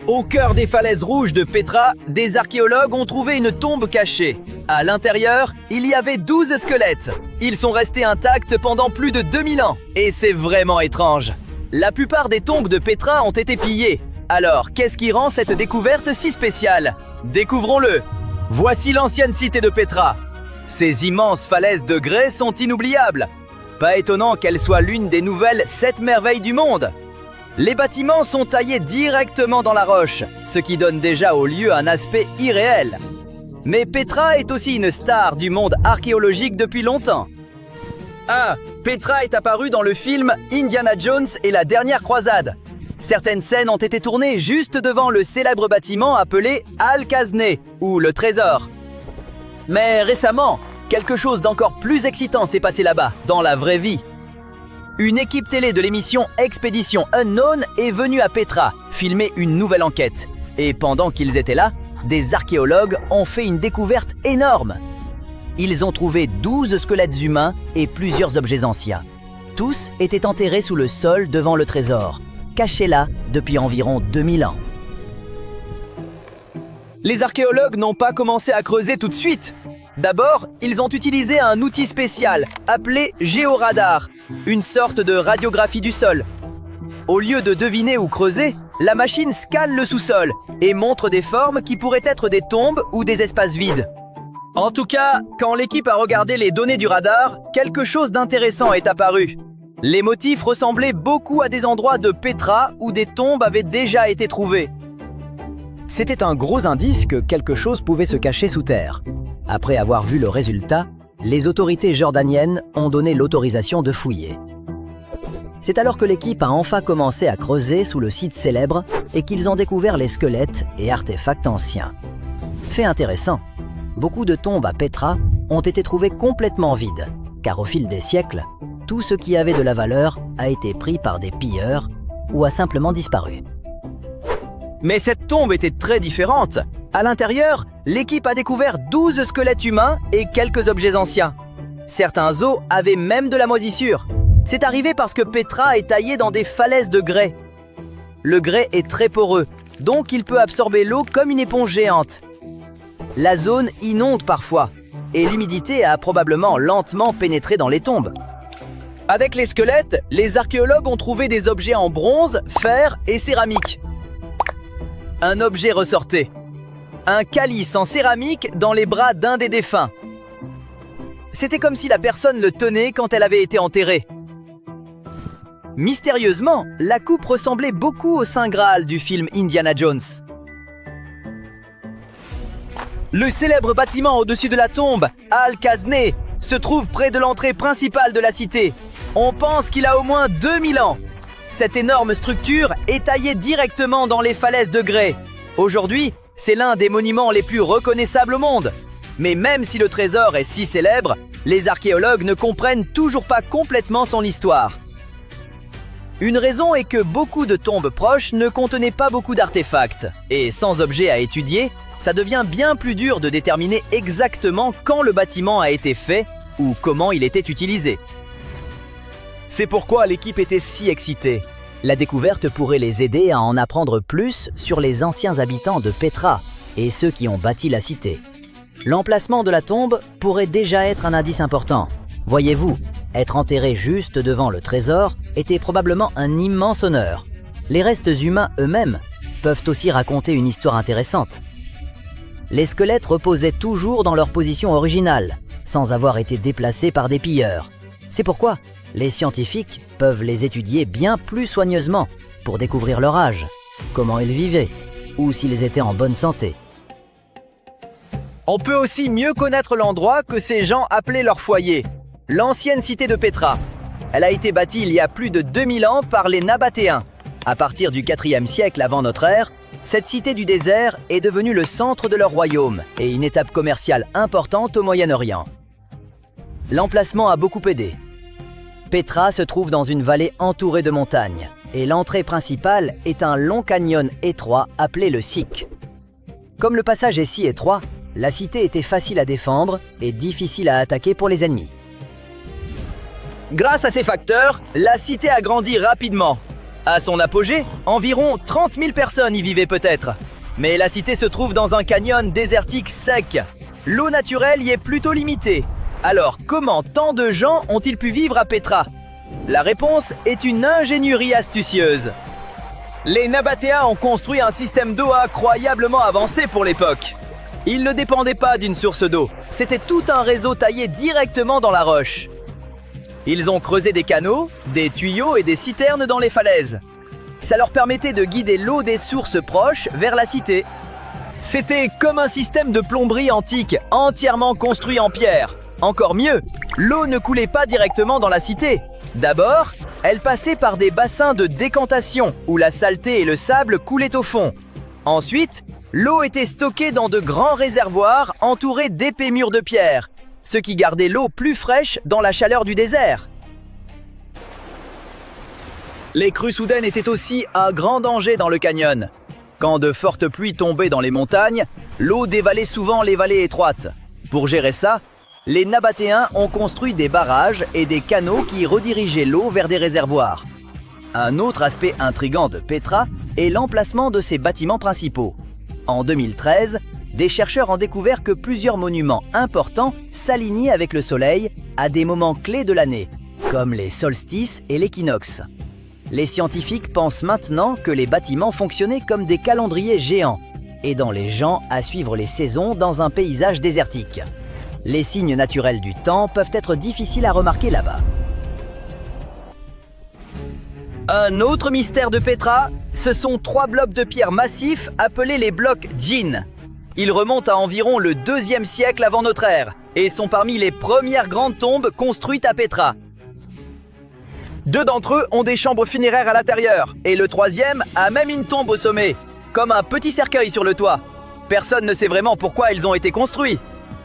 Au cœur des falaises rouges de Petra, des archéologues ont trouvé une tombe cachée. À l'intérieur, il y avait 12 squelettes. Ils sont restés intacts pendant plus de 2000 ans. Et c'est vraiment étrange. La plupart des tombes de Petra ont été pillées. Alors, qu'est-ce qui rend cette découverte si spéciale? Découvrons-le. Voici l'ancienne cité de Petra. Ces immenses falaises de grès sont inoubliables. Pas étonnant qu'elle soit l'une des nouvelles 7 merveilles du monde. Les bâtiments sont taillés directement dans la roche, ce qui donne déjà au lieu un aspect irréel. Mais Petra est aussi une star du monde archéologique depuis longtemps. Ah, Petra est apparue dans le film Indiana Jones et la dernière croisade. Certaines scènes ont été tournées juste devant le célèbre bâtiment appelé Al-Khazné, ou le Trésor. Mais récemment, quelque chose d'encore plus excitant s'est passé là-bas, dans la vraie vie. Une équipe télé de l'émission Expédition Unknown est venue à Petra filmer une nouvelle enquête. Et pendant qu'ils étaient là, des archéologues ont fait une découverte énorme. Ils ont trouvé 12 squelettes humains et plusieurs objets anciens. Tous étaient enterrés sous le sol devant le trésor, cachés là depuis environ 2000 ans. Les archéologues n'ont pas commencé à creuser tout de suite. D'abord, ils ont utilisé un outil spécial appelé géoradar, une sorte de radiographie du sol. Au lieu de deviner ou creuser, la machine scanne le sous-sol et montre des formes qui pourraient être des tombes ou des espaces vides. En tout cas, quand l'équipe a regardé les données du radar, quelque chose d'intéressant est apparu. Les motifs ressemblaient beaucoup à des endroits de Petra où des tombes avaient déjà été trouvées. C'était un gros indice que quelque chose pouvait se cacher sous terre. Après avoir vu le résultat, les autorités jordaniennes ont donné l'autorisation de fouiller. C'est alors que l'équipe a enfin commencé à creuser sous le site célèbre et qu'ils ont découvert les squelettes et artefacts anciens. Fait intéressant, beaucoup de tombes à Petra ont été trouvées complètement vides, car au fil des siècles, tout ce qui avait de la valeur a été pris par des pilleurs ou a simplement disparu. Mais cette tombe était très différente. À l'intérieur, l'équipe a découvert 12 squelettes humains et quelques objets anciens. Certains os avaient même de la moisissure. C'est arrivé parce que Petra est taillée dans des falaises de grès. Le grès est très poreux, donc il peut absorber l'eau comme une éponge géante. La zone inonde parfois, et l'humidité a probablement lentement pénétré dans les tombes. Avec les squelettes, les archéologues ont trouvé des objets en bronze, fer et céramique. Un objet ressortait. Un calice en céramique dans les bras d'un des défunts. C'était comme si la personne le tenait quand elle avait été enterrée. Mystérieusement, la coupe ressemblait beaucoup au Saint Graal du film Indiana Jones. Le célèbre bâtiment au-dessus de la tombe, Al-Khazné, se trouve près de l'entrée principale de la cité. On pense qu'il a au moins 2000 ans. Cette énorme structure est taillée directement dans les falaises de grès. Aujourd'hui, c'est l'un des monuments les plus reconnaissables au monde. Mais même si le trésor est si célèbre, les archéologues ne comprennent toujours pas complètement son histoire. Une raison est que beaucoup de tombes proches ne contenaient pas beaucoup d'artefacts. Et sans objet à étudier, ça devient bien plus dur de déterminer exactement quand le bâtiment a été fait ou comment il était utilisé. C'est pourquoi l'équipe était si excitée. La découverte pourrait les aider à en apprendre plus sur les anciens habitants de Petra et ceux qui ont bâti la cité. L'emplacement de la tombe pourrait déjà être un indice important. Voyez-vous, être enterré juste devant le trésor était probablement un immense honneur. Les restes humains eux-mêmes peuvent aussi raconter une histoire intéressante. Les squelettes reposaient toujours dans leur position originale, sans avoir été déplacés par des pilleurs. C'est pourquoi les scientifiques peuvent les étudier bien plus soigneusement pour découvrir leur âge, comment ils vivaient ou s'ils étaient en bonne santé. On peut aussi mieux connaître l'endroit que ces gens appelaient leur foyer, l'ancienne cité de Petra. Elle a été bâtie il y a plus de 2000 ans par les Nabatéens. À partir du 4e siècle avant notre ère, cette cité du désert est devenue le centre de leur royaume et une étape commerciale importante au Moyen-Orient. L'emplacement a beaucoup aidé. Petra se trouve dans une vallée entourée de montagnes et l'entrée principale est un long canyon étroit appelé le Siq. Comme le passage est si étroit, la cité était facile à défendre et difficile à attaquer pour les ennemis. Grâce à ces facteurs, la cité a grandi rapidement. À son apogée, environ 30 000 personnes y vivaient peut-être. Mais la cité se trouve dans un canyon désertique sec. L'eau naturelle y est plutôt limitée. Alors comment tant de gens ont-ils pu vivre à Petra? La réponse est une ingénierie astucieuse. Les Nabatéens ont construit un système d'eau incroyablement avancé pour l'époque. Ils ne dépendaient pas d'une source d'eau, c'était tout un réseau taillé directement dans la roche. Ils ont creusé des canaux, des tuyaux et des citernes dans les falaises. Ça leur permettait de guider l'eau des sources proches vers la cité. C'était comme un système de plomberie antique, entièrement construit en pierre. Encore mieux, l'eau ne coulait pas directement dans la cité. D'abord, elle passait par des bassins de décantation, où la saleté et le sable coulaient au fond. Ensuite, l'eau était stockée dans de grands réservoirs entourés d'épais murs de pierre, ce qui gardait l'eau plus fraîche dans la chaleur du désert. Les crues soudaines étaient aussi un grand danger dans le canyon. Quand de fortes pluies tombaient dans les montagnes, l'eau dévalait souvent les vallées étroites. Pour gérer ça, les Nabatéens ont construit des barrages et des canaux qui redirigeaient l'eau vers des réservoirs. Un autre aspect intrigant de Petra est l'emplacement de ses bâtiments principaux. En 2013, des chercheurs ont découvert que plusieurs monuments importants s'alignaient avec le soleil à des moments clés de l'année, comme les solstices et l'équinoxe. Les scientifiques pensent maintenant que les bâtiments fonctionnaient comme des calendriers géants, aidant les gens à suivre les saisons dans un paysage désertique. Les signes naturels du temps peuvent être difficiles à remarquer là-bas. Un autre mystère de Petra, ce sont 3 blocs de pierre massifs appelés les blocs Djinn. Ils remontent à environ le 2e siècle avant notre ère et sont parmi les premières grandes tombes construites à Petra. 2 d'entre eux ont des chambres funéraires à l'intérieur et le 3e a même une tombe au sommet, comme un petit cercueil sur le toit. Personne ne sait vraiment pourquoi ils ont été construits.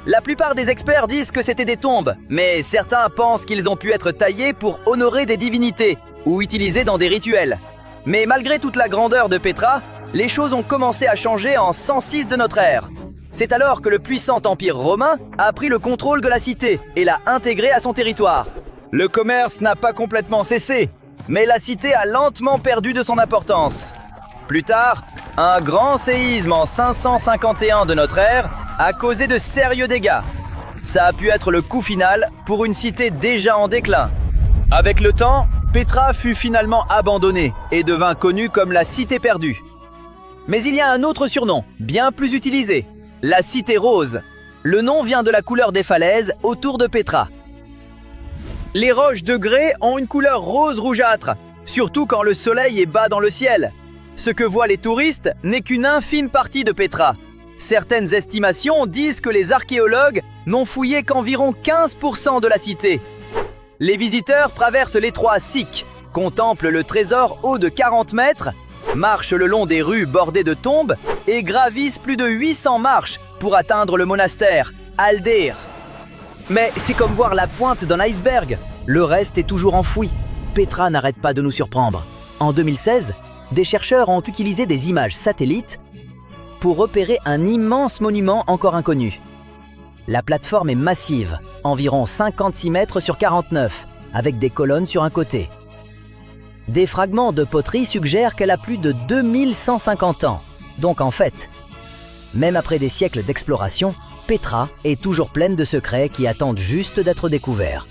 La plupart des experts disent que c'était des tombes, mais certains pensent qu'ils ont pu être taillés pour honorer des divinités ou utilisés dans des rituels. Mais malgré toute la grandeur de Petra, les choses ont commencé à changer en 106 de notre ère. C'est alors que le puissant empire romain a pris le contrôle de la cité et l'a intégrée à son territoire. Le commerce n'a pas complètement cessé, mais la cité a lentement perdu de son importance. Plus tard, un grand séisme en 551 de notre ère a causé de sérieux dégâts. Ça a pu être le coup final pour une cité déjà en déclin. Avec le temps, Petra fut finalement abandonnée et devint connue comme la cité perdue. Mais il y a un autre surnom, bien plus utilisé, la cité rose. Le nom vient de la couleur des falaises autour de Petra. Les roches de grès ont une couleur rose rougeâtre, surtout quand le soleil est bas dans le ciel. Ce que voient les touristes n'est qu'une infime partie de Petra. Certaines estimations disent que les archéologues n'ont fouillé qu'environ 15% de la cité. Les visiteurs traversent l'étroit Siq, contemplent le trésor haut de 40 mètres, marchent le long des rues bordées de tombes et gravissent plus de 800 marches pour atteindre le monastère, Al-Deir. Mais c'est comme voir la pointe d'un iceberg, le reste est toujours enfoui. Petra n'arrête pas de nous surprendre. En 2016, des chercheurs ont utilisé des images satellites pour repérer un immense monument encore inconnu. La plateforme est massive, environ 56 mètres sur 49, avec des colonnes sur un côté. Des fragments de poterie suggèrent qu'elle a plus de 2150 ans. Donc en fait, même après des siècles d'exploration, Petra est toujours pleine de secrets qui attendent juste d'être découverts.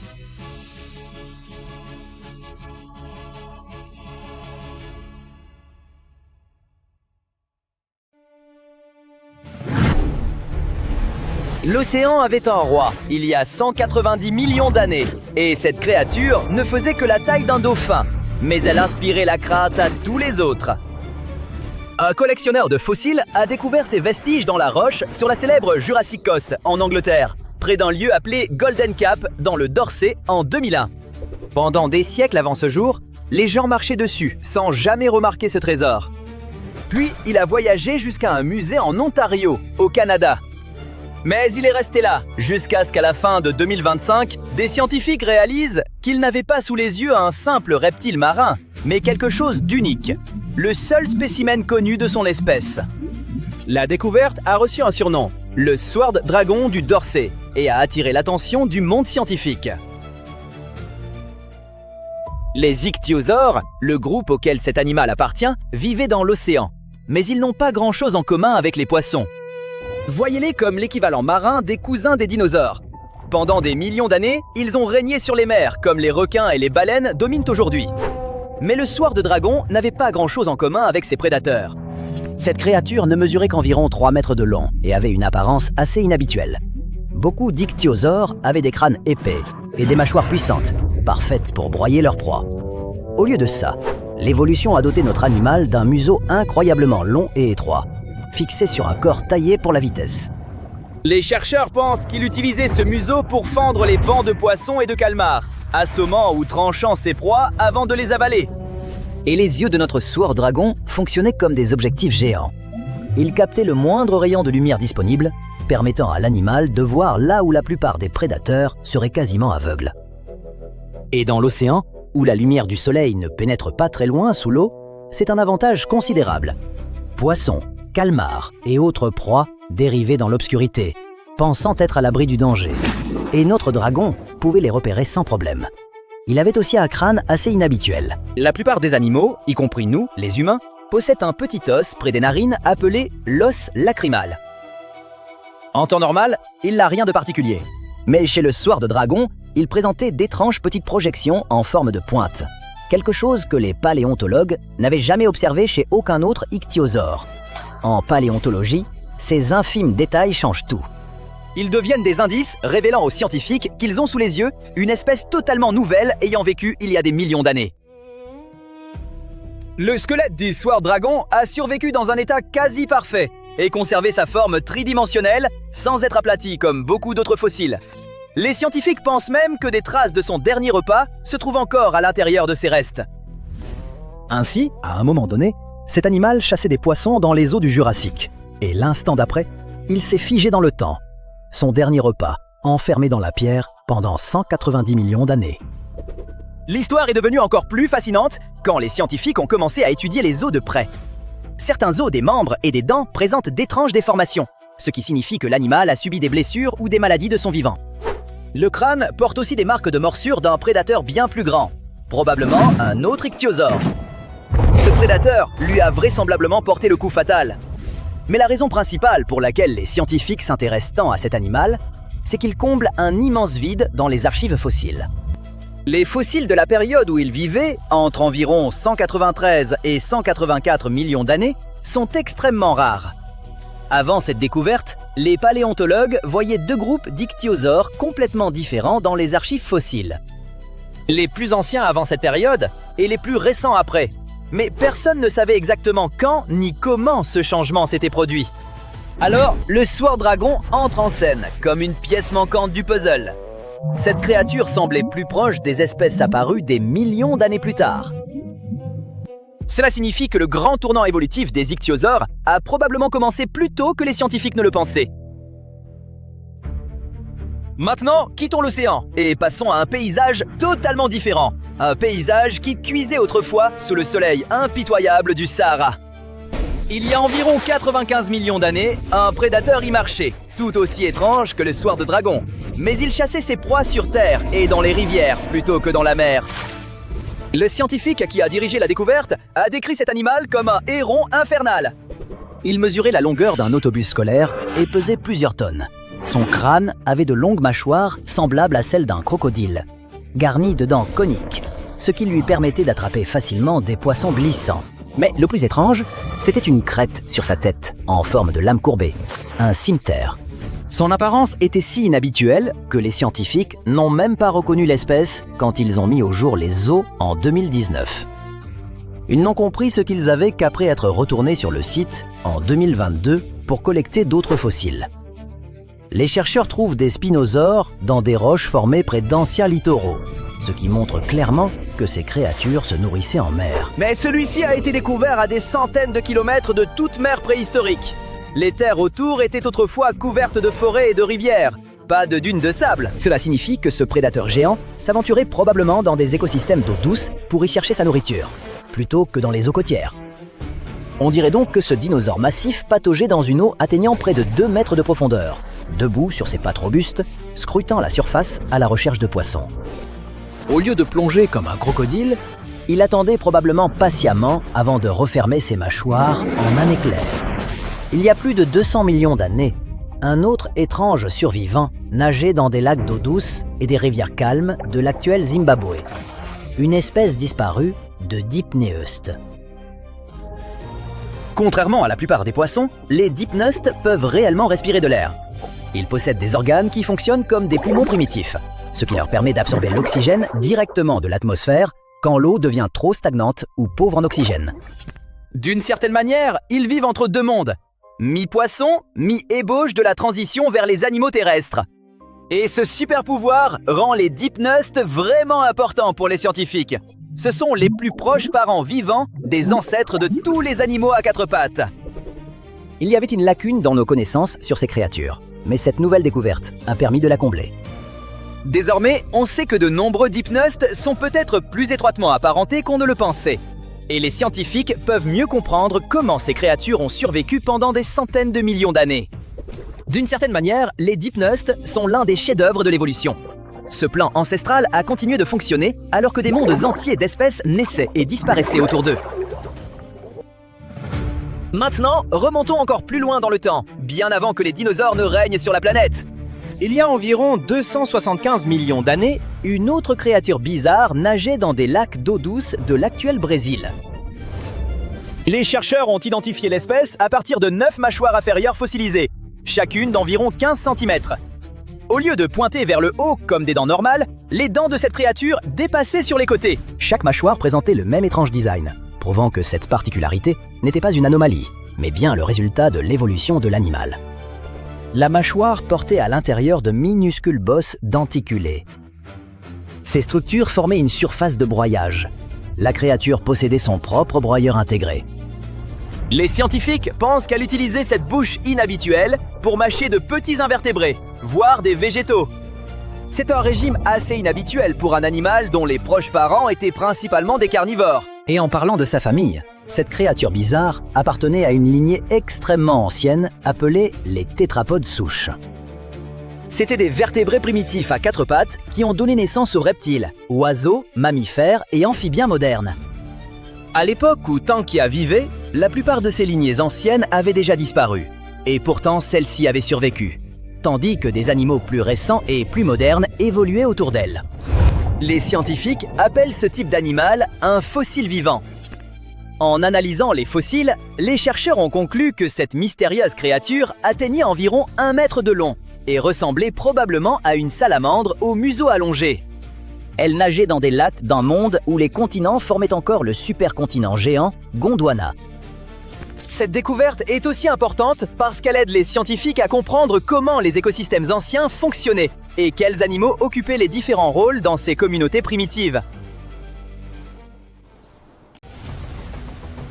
L'océan avait un roi, il y a 190 millions d'années, et cette créature ne faisait que la taille d'un dauphin, mais elle inspirait la crainte à tous les autres. Un collectionneur de fossiles a découvert ces vestiges dans la roche sur la célèbre Jurassic Coast en Angleterre, près d'un lieu appelé Golden Cap dans le Dorset en 2001. Pendant des siècles avant ce jour, les gens marchaient dessus sans jamais remarquer ce trésor. Puis il a voyagé jusqu'à un musée en Ontario, au Canada. Mais il est resté là, jusqu'à ce qu'à la fin de 2025, des scientifiques réalisent qu'ils n'avaient pas sous les yeux un simple reptile marin, mais quelque chose d'unique, le seul spécimen connu de son espèce. La découverte a reçu un surnom, le Sword Dragon du Dorset, et a attiré l'attention du monde scientifique. Les ichthyosaures, le groupe auquel cet animal appartient, vivaient dans l'océan. Mais ils n'ont pas grand-chose en commun avec les poissons. Voyez-les comme l'équivalent marin des cousins des dinosaures. Pendant des millions d'années, ils ont régné sur les mers, comme les requins et les baleines dominent aujourd'hui. Mais le sueur de dragon n'avait pas grand-chose en commun avec ses prédateurs. Cette créature ne mesurait qu'environ 3 mètres de long et avait une apparence assez inhabituelle. Beaucoup d'ichthyosaures avaient des crânes épais et des mâchoires puissantes, parfaites pour broyer leur proie. Au lieu de ça, l'évolution a doté notre animal d'un museau incroyablement long et étroit, fixé sur un corps taillé pour la vitesse. Les chercheurs pensent qu'il utilisait ce museau pour fendre les bancs de poissons et de calmars, assommant ou tranchant ses proies avant de les avaler. Et les yeux de notre sueur dragon fonctionnaient comme des objectifs géants. Ils captaient le moindre rayon de lumière disponible, permettant à l'animal de voir là où la plupart des prédateurs seraient quasiment aveugles. Et dans l'océan, où la lumière du soleil ne pénètre pas très loin sous l'eau, c'est un avantage considérable. Poissons, calmars et autres proies dérivaient dans l'obscurité, pensant être à l'abri du danger. Et notre dragon pouvait les repérer sans problème. Il avait aussi un crâne assez inhabituel. La plupart des animaux, y compris nous, les humains, possèdent un petit os près des narines appelé l'os lacrymal. En temps normal, il n'a rien de particulier. Mais chez le sueur de dragon, il présentait d'étranges petites projections en forme de pointe. Quelque chose que les paléontologues n'avaient jamais observé chez aucun autre ichthyosaure. En paléontologie, ces infimes détails changent tout. Ils deviennent des indices révélant aux scientifiques qu'ils ont sous les yeux une espèce totalement nouvelle ayant vécu il y a des millions d'années. Le squelette du sueur dragon a survécu dans un état quasi parfait et conservé sa forme tridimensionnelle sans être aplati comme beaucoup d'autres fossiles. Les scientifiques pensent même que des traces de son dernier repas se trouvent encore à l'intérieur de ses restes. Ainsi, à un moment donné, cet animal chassait des poissons dans les eaux du Jurassique. Et l'instant d'après, il s'est figé dans le temps. Son dernier repas, enfermé dans la pierre pendant 190 millions d'années. L'histoire est devenue encore plus fascinante quand les scientifiques ont commencé à étudier les os de près. Certains os des membres et des dents présentent d'étranges déformations, ce qui signifie que l'animal a subi des blessures ou des maladies de son vivant. Le crâne porte aussi des marques de morsure d'un prédateur bien plus grand, probablement un autre ichthyosaure. Ce prédateur lui a vraisemblablement porté le coup fatal. Mais la raison principale pour laquelle les scientifiques s'intéressent tant à cet animal, c'est qu'il comble un immense vide dans les archives fossiles. Les fossiles de la période où il vivait, entre environ 193 et 184 millions d'années, sont extrêmement rares. Avant cette découverte, les paléontologues voyaient 2 groupes d'ichthyosaures complètement différents dans les archives fossiles. Les plus anciens avant cette période et les plus récents après. Mais personne ne savait exactement quand ni comment ce changement s'était produit. Alors, le sueur dragon entre en scène comme une pièce manquante du puzzle. Cette créature semblait plus proche des espèces apparues des millions d'années plus tard. Cela signifie que le grand tournant évolutif des ichthyosaures a probablement commencé plus tôt que les scientifiques ne le pensaient. Maintenant, quittons l'océan et passons à un paysage totalement différent. Un paysage qui cuisait autrefois sous le soleil impitoyable du Sahara. Il y a environ 95 millions d'années, un prédateur y marchait, tout aussi étrange que le sueur de dragon. Mais il chassait ses proies sur terre et dans les rivières plutôt que dans la mer. Le scientifique qui a dirigé la découverte a décrit cet animal comme un héron infernal. Il mesurait la longueur d'un autobus scolaire et pesait plusieurs tonnes. Son crâne avait de longues mâchoires semblables à celles d'un crocodile, garnies de dents coniques, ce qui lui permettait d'attraper facilement des poissons glissants. Mais le plus étrange, c'était une crête sur sa tête, en forme de lame courbée, un cimeterre. Son apparence était si inhabituelle que les scientifiques n'ont même pas reconnu l'espèce quand ils ont mis au jour les os en 2019. Ils n'ont compris ce qu'ils avaient qu'après être retournés sur le site en 2022 pour collecter d'autres fossiles. Les chercheurs trouvent des spinosaures dans des roches formées près d'anciens littoraux, ce qui montre clairement que ces créatures se nourrissaient en mer. Mais celui-ci a été découvert à des centaines de kilomètres de toute mer préhistorique. Les terres autour étaient autrefois couvertes de forêts et de rivières, pas de dunes de sable. Cela signifie que ce prédateur géant s'aventurait probablement dans des écosystèmes d'eau douce pour y chercher sa nourriture, plutôt que dans les eaux côtières. On dirait donc que ce dinosaure massif pataugeait dans une eau atteignant près de 2 mètres de profondeur, debout sur ses pattes robustes, scrutant la surface à la recherche de poissons. Au lieu de plonger comme un crocodile, il attendait probablement patiemment avant de refermer ses mâchoires en un éclair. Il y a plus de 200 millions d'années, un autre étrange survivant nageait dans des lacs d'eau douce et des rivières calmes de l'actuel Zimbabwe. Une espèce disparue de Dipneust. Contrairement à la plupart des poissons, les dipneustes peuvent réellement respirer de l'air. Ils possèdent des organes qui fonctionnent comme des poumons primitifs, ce qui leur permet d'absorber l'oxygène directement de l'atmosphère quand l'eau devient trop stagnante ou pauvre en oxygène. D'une certaine manière, ils vivent entre deux mondes, mi-poisson, mi-ébauche de la transition vers les animaux terrestres. Et ce super pouvoir rend les dipneustes vraiment importants pour les scientifiques. Ce sont les plus proches parents vivants des ancêtres de tous les animaux à quatre pattes. Il y avait une lacune dans nos connaissances sur ces créatures, mais cette nouvelle découverte a permis de la combler. Désormais, on sait que de nombreux dipneustes sont peut-être plus étroitement apparentés qu'on ne le pensait. Et les scientifiques peuvent mieux comprendre comment ces créatures ont survécu pendant des centaines de millions d'années. D'une certaine manière, les dipneustes sont l'un des chefs-d'œuvre de l'évolution. Ce plan ancestral a continué de fonctionner alors que des mondes entiers d'espèces naissaient et disparaissaient autour d'eux. Maintenant, remontons encore plus loin dans le temps, bien avant que les dinosaures ne règnent sur la planète. Il y a environ 275 millions d'années, une autre créature bizarre nageait dans des lacs d'eau douce de l'actuel Brésil. Les chercheurs ont identifié l'espèce à partir de 9 mâchoires inférieures fossilisées, chacune d'environ 15 cm. Au lieu de pointer vers le haut comme des dents normales, les dents de cette créature dépassaient sur les côtés. Chaque mâchoire présentait le même étrange design, prouvant que cette particularité n'était pas une anomalie, mais bien le résultat de l'évolution de l'animal. La mâchoire portait à l'intérieur de minuscules bosses denticulées. Ces structures formaient une surface de broyage. La créature possédait son propre broyeur intégré. Les scientifiques pensent qu'elle utilisait cette bouche inhabituelle pour mâcher de petits invertébrés, voire des végétaux. C'est un régime assez inhabituel pour un animal dont les proches parents étaient principalement des carnivores. Et en parlant de sa famille, cette créature bizarre appartenait à une lignée extrêmement ancienne appelée les tétrapodes souches. C'étaient des vertébrés primitifs à quatre pattes qui ont donné naissance aux reptiles, oiseaux, mammifères et amphibiens modernes. À l'époque où Tankia vivait, la plupart de ces lignées anciennes avaient déjà disparu. Et pourtant, celle-ci avait survécu, tandis que des animaux plus récents et plus modernes évoluaient autour d'elle. Les scientifiques appellent ce type d'animal un fossile vivant. En analysant les fossiles, les chercheurs ont conclu que cette mystérieuse créature atteignait environ 1 mètre de long et ressemblait probablement à une salamandre au museau allongé. Elle nageait dans des lacs d'un monde où les continents formaient encore le supercontinent géant Gondwana. Cette découverte est aussi importante parce qu'elle aide les scientifiques à comprendre comment les écosystèmes anciens fonctionnaient et quels animaux occupaient les différents rôles dans ces communautés primitives.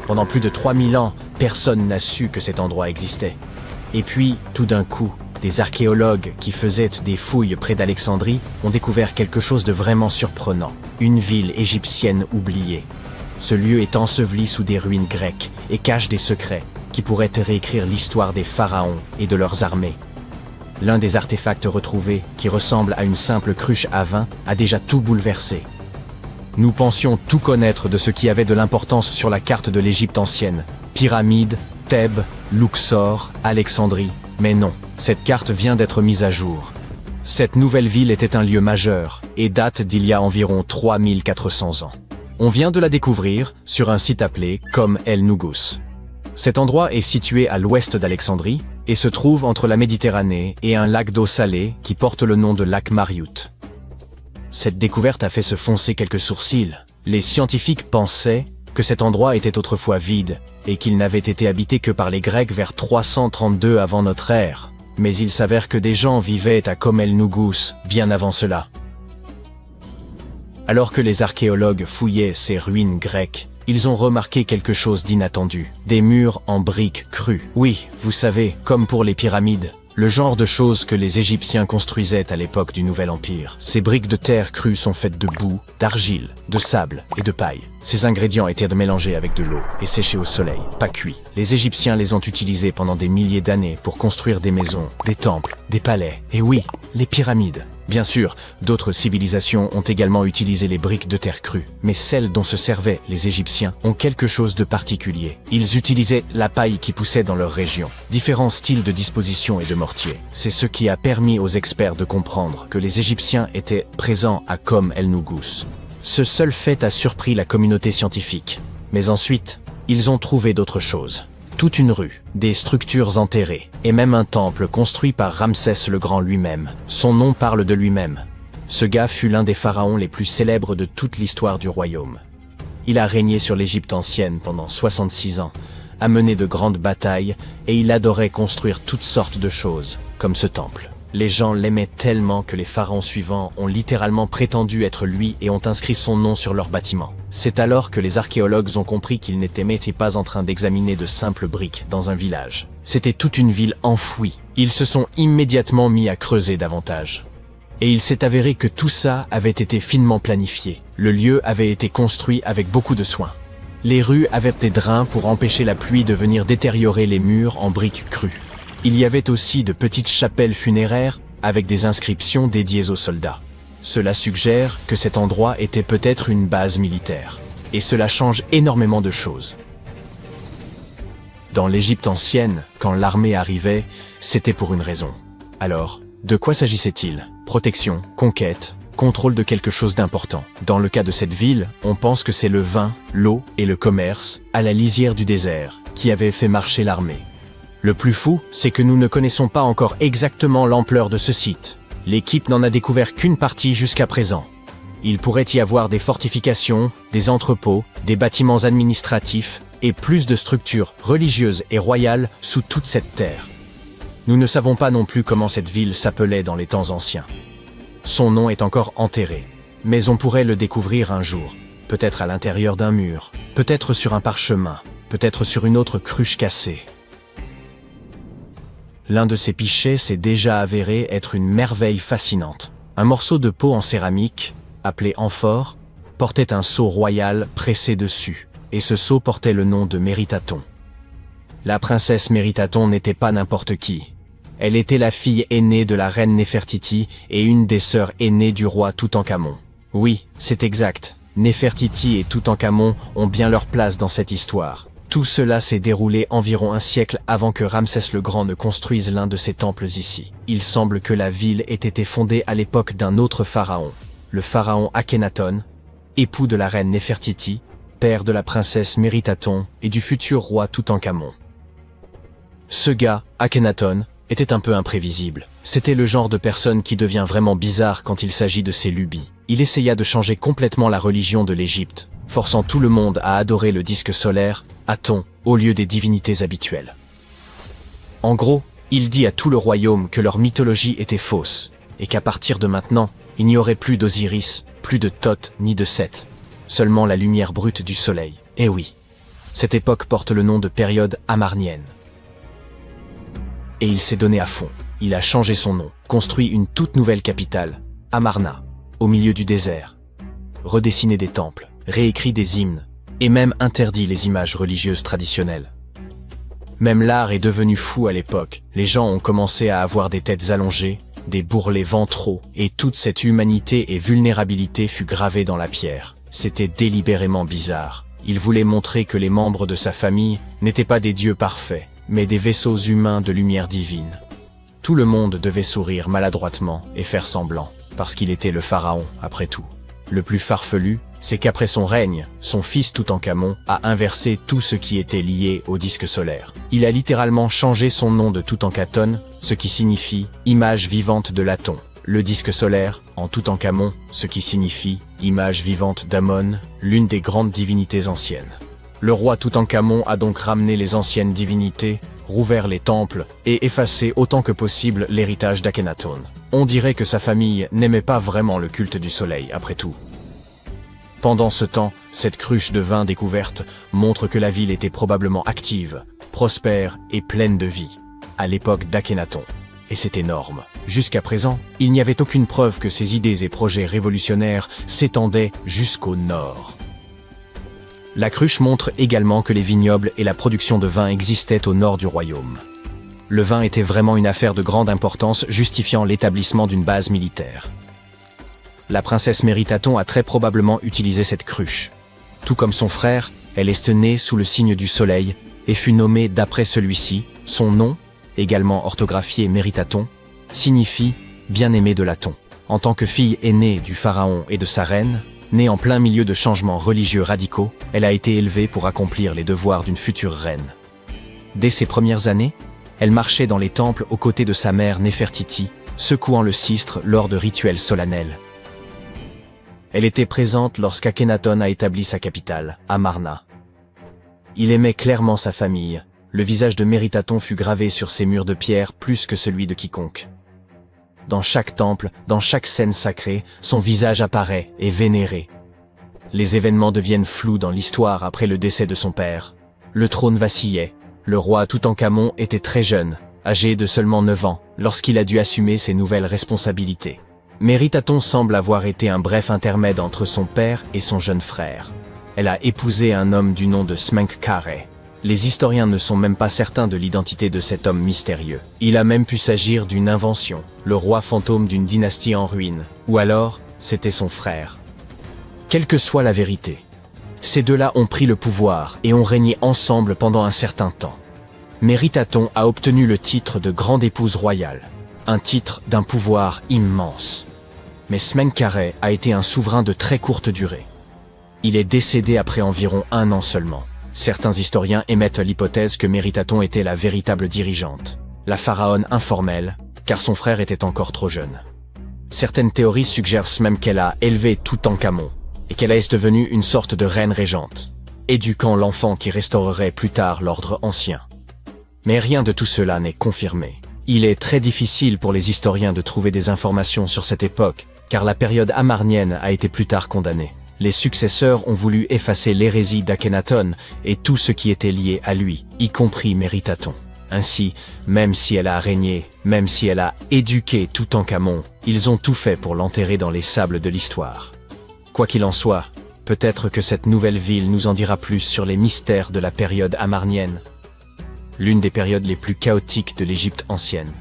Pendant plus de 3000 ans, personne n'a su que cet endroit existait. Et puis, tout d'un coup, des archéologues qui faisaient des fouilles près d'Alexandrie ont découvert quelque chose de vraiment surprenant. Une ville égyptienne oubliée. Ce lieu est enseveli sous des ruines grecques et cache des secrets qui pourraient réécrire l'histoire des pharaons et de leurs armées. L'un des artefacts retrouvés, qui ressemble à une simple cruche à vin, a déjà tout bouleversé. Nous pensions tout connaître de ce qui avait de l'importance sur la carte de l'Égypte ancienne. Pyramides, Thèbes, Luxor, Alexandrie. Mais non, cette carte vient d'être mise à jour. Cette nouvelle ville était un lieu majeur et date d'il y a environ 3400 ans. On vient de la découvrir sur un site appelé Kom El Nugus. Cet endroit est situé à l'ouest d'Alexandrie et se trouve entre la Méditerranée et un lac d'eau salée qui porte le nom de lac Mariout. Cette découverte a fait se foncer quelques sourcils. Les scientifiques pensaient que cet endroit était autrefois vide et qu'il n'avait été habité que par les Grecs vers 332 avant notre ère. Mais il s'avère que des gens vivaient à Kom El Nugus bien avant cela. Alors que les archéologues fouillaient ces ruines grecques, ils ont remarqué quelque chose d'inattendu. Des murs en briques crues. Oui, vous savez, comme pour les pyramides. Le genre de choses que les Égyptiens construisaient à l'époque du Nouvel Empire. Ces briques de terre crues sont faites de boue, d'argile, de sable et de paille. Ces ingrédients étaient mélangés avec de l'eau et séchés au soleil, pas cuits. Les Égyptiens les ont utilisés pendant des milliers d'années pour construire des maisons, des temples, des palais. Et oui, les pyramides. Bien sûr, d'autres civilisations ont également utilisé les briques de terre crue, mais celles dont se servaient les Égyptiens ont quelque chose de particulier. Ils utilisaient la paille qui poussait dans leur région, différents styles de disposition et de mortier. C'est ce qui a permis aux experts de comprendre que les Égyptiens étaient présents à Kom el-Nougus. Ce seul fait a surpris la communauté scientifique. Mais ensuite, ils ont trouvé d'autres choses. Toute une rue, des structures enterrées, et même un temple construit par Ramsès le Grand lui-même. Son nom parle de lui-même. Ce gars fut l'un des pharaons les plus célèbres de toute l'histoire du royaume. Il a régné sur l'Égypte ancienne pendant 66 ans, a mené de grandes batailles, et il adorait construire toutes sortes de choses, comme ce temple. Les gens l'aimaient tellement que les pharaons suivants ont littéralement prétendu être lui et ont inscrit son nom sur leurs bâtiments. C'est alors que les archéologues ont compris qu'ils n'étaient pas en train d'examiner de simples briques dans un village. C'était toute une ville enfouie. Ils se sont immédiatement mis à creuser davantage. Et il s'est avéré que tout ça avait été finement planifié. Le lieu avait été construit avec beaucoup de soin. Les rues avaient des drains pour empêcher la pluie de venir détériorer les murs en briques crues. Il y avait aussi de petites chapelles funéraires avec des inscriptions dédiées aux soldats. Cela suggère que cet endroit était peut-être une base militaire. Et cela change énormément de choses. Dans l'Égypte ancienne, quand l'armée arrivait, c'était pour une raison. Alors, de quoi s'agissait-il? Protection, conquête, contrôle de quelque chose d'important. Dans le cas de cette ville, on pense que c'est le vin, l'eau et le commerce, à la lisière du désert, qui avaient fait marcher l'armée. Le plus fou, c'est que nous ne connaissons pas encore exactement l'ampleur de ce site. L'équipe n'en a découvert qu'une partie jusqu'à présent. Il pourrait y avoir des fortifications, des entrepôts, des bâtiments administratifs et plus de structures religieuses et royales sous toute cette terre. Nous ne savons pas non plus comment cette ville s'appelait dans les temps anciens. Son nom est encore enterré, mais on pourrait le découvrir un jour, peut-être à l'intérieur d'un mur, peut-être sur un parchemin, peut-être sur une autre cruche cassée. L'un de ces pichets s'est déjà avéré être une merveille fascinante. Un morceau de peau en céramique, appelé amphore, portait un sceau royal pressé dessus, et ce sceau portait le nom de Méritaton. La princesse Méritaton n'était pas n'importe qui. Elle était la fille aînée de la reine Néfertiti et une des sœurs aînées du roi Toutankhamon. Oui, c'est exact. Néfertiti et Toutankhamon ont bien leur place dans cette histoire. Tout cela s'est déroulé environ un siècle avant que Ramsès le Grand ne construise l'un de ses temples ici. Il semble que la ville ait été fondée à l'époque d'un autre pharaon, le pharaon Akhenaton, époux de la reine Néfertiti, père de la princesse Méritaton et du futur roi Toutankhamon. Ce gars, Akhenaton, était un peu imprévisible. C'était le genre de personne qui devient vraiment bizarre quand il s'agit de ses lubies. Il essaya de changer complètement la religion de l'Égypte, forçant tout le monde à adorer le disque solaire, Aton, au lieu des divinités habituelles. En gros, il dit à tout le royaume que leur mythologie était fausse, et qu'à partir de maintenant, il n'y aurait plus d'Osiris, plus de Thoth ni de Seth, seulement la lumière brute du soleil. Eh oui, cette époque porte le nom de période amarnienne. Et il s'est donné à fond. Il a changé son nom, construit une toute nouvelle capitale, Amarna, au milieu du désert, redessiné des temples, réécrit des hymnes, et même interdit les images religieuses traditionnelles. Même l'art est devenu fou à l'époque. Les gens ont commencé à avoir des têtes allongées, des bourrelets ventraux, et toute cette humanité et vulnérabilité fut gravée dans la pierre. C'était délibérément bizarre. Il voulait montrer que les membres de sa famille n'étaient pas des dieux parfaits, mais des vaisseaux humains de lumière divine. Tout le monde devait sourire maladroitement et faire semblant, parce qu'il était le pharaon, après tout. Le plus farfelu, c'est qu'après son règne, son fils Toutankhamon a inversé tout ce qui était lié au disque solaire. Il a littéralement changé son nom de Toutankhaton, ce qui signifie « image vivante de l'Aton ». Le disque solaire, en Toutankhamon, ce qui signifie « image vivante d'Amon », l'une des grandes divinités anciennes. Le roi Toutankhamon a donc ramené les anciennes divinités, rouvert les temples et effacé autant que possible l'héritage d'Akhenaton. On dirait que sa famille n'aimait pas vraiment le culte du soleil, après tout. Pendant ce temps, cette cruche de vin découverte montre que la ville était probablement active, prospère et pleine de vie, à l'époque d'Akhenaton. Et c'est énorme. Jusqu'à présent, il n'y avait aucune preuve que ces idées et projets révolutionnaires s'étendaient jusqu'au nord. La cruche montre également que les vignobles et la production de vin existaient au nord du royaume. Le vin était vraiment une affaire de grande importance justifiant l'établissement d'une base militaire. La princesse Méritaton a très probablement utilisé cette cruche. Tout comme son frère, elle est née sous le signe du soleil et fut nommée d'après celui-ci. Son nom, également orthographié Méritaton, signifie « bien-aimé de Laton ». En tant que fille aînée du pharaon et de sa reine, née en plein milieu de changements religieux radicaux, elle a été élevée pour accomplir les devoirs d'une future reine. Dès ses premières années, elle marchait dans les temples aux côtés de sa mère Néfertiti, secouant le sistre lors de rituels solennels. Elle était présente lorsqu'Akhenaton a établi sa capitale, Amarna. Il aimait clairement sa famille. Le visage de Méritaton fut gravé sur ses murs de pierre plus que celui de quiconque. Dans chaque temple, dans chaque scène sacrée, son visage apparaît et vénéré. Les événements deviennent flous dans l'histoire après le décès de son père. Le trône vacillait. Le roi Toutankhamon était très jeune, âgé de seulement 9 ans, lorsqu'il a dû assumer ses nouvelles responsabilités. Méritaton semble avoir été un bref intermède entre son père et son jeune frère. Elle a épousé un homme du nom de Smenkhkare. Les historiens ne sont même pas certains de l'identité de cet homme mystérieux. Il a même pu s'agir d'une invention, le roi fantôme d'une dynastie en ruine, ou alors, c'était son frère. Quelle que soit la vérité, ces deux-là ont pris le pouvoir et ont régné ensemble pendant un certain temps. Méritaton a obtenu le titre de grande épouse royale, un titre d'un pouvoir immense. Mais Smenkhkare a été un souverain de très courte durée. Il est décédé après environ 1 an seulement. Certains historiens émettent l'hypothèse que Méritaton était la véritable dirigeante, la pharaone informelle, car son frère était encore trop jeune. Certaines théories suggèrent même qu'elle a élevé Toutankhamon, et qu'elle est devenue une sorte de reine régente, éduquant l'enfant qui restaurerait plus tard l'ordre ancien. Mais rien de tout cela n'est confirmé. Il est très difficile pour les historiens de trouver des informations sur cette époque, car la période amarnienne a été plus tard condamnée. Les successeurs ont voulu effacer l'hérésie d'Akhenaton et tout ce qui était lié à lui, y compris Méritaton. Ainsi, même si elle a régné, même si elle a éduqué Toutankhamon, ils ont tout fait pour l'enterrer dans les sables de l'histoire. Quoi qu'il en soit, peut-être que cette nouvelle ville nous en dira plus sur les mystères de la période amarnienne, l'une des périodes les plus chaotiques de l'Égypte ancienne.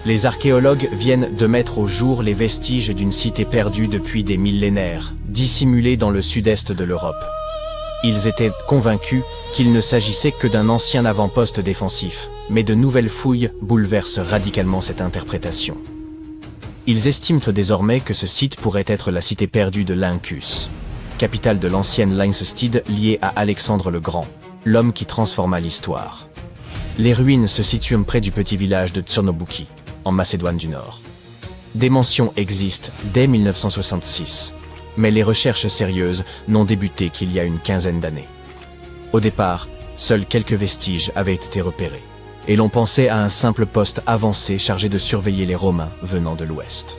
Les archéologues viennent de mettre au jour les vestiges d'une cité perdue depuis des millénaires, dissimulée dans le sud-est de l'Europe. Ils étaient convaincus qu'il ne s'agissait que d'un ancien avant-poste défensif, mais de nouvelles fouilles bouleversent radicalement cette interprétation. Ils estiment désormais que ce site pourrait être la cité perdue de Lyncus, capitale de l'ancienne Lynstede liée à Alexandre le Grand, l'homme qui transforma l'histoire. Les ruines se situent près du petit village de Tsurnobuki, en Macédoine du Nord. Des mentions existent dès 1966, mais les recherches sérieuses n'ont débuté qu'il y a une quinzaine d'années. Au départ, seuls quelques vestiges avaient été repérés, et l'on pensait à un simple poste avancé chargé de surveiller les Romains venant de l'Ouest.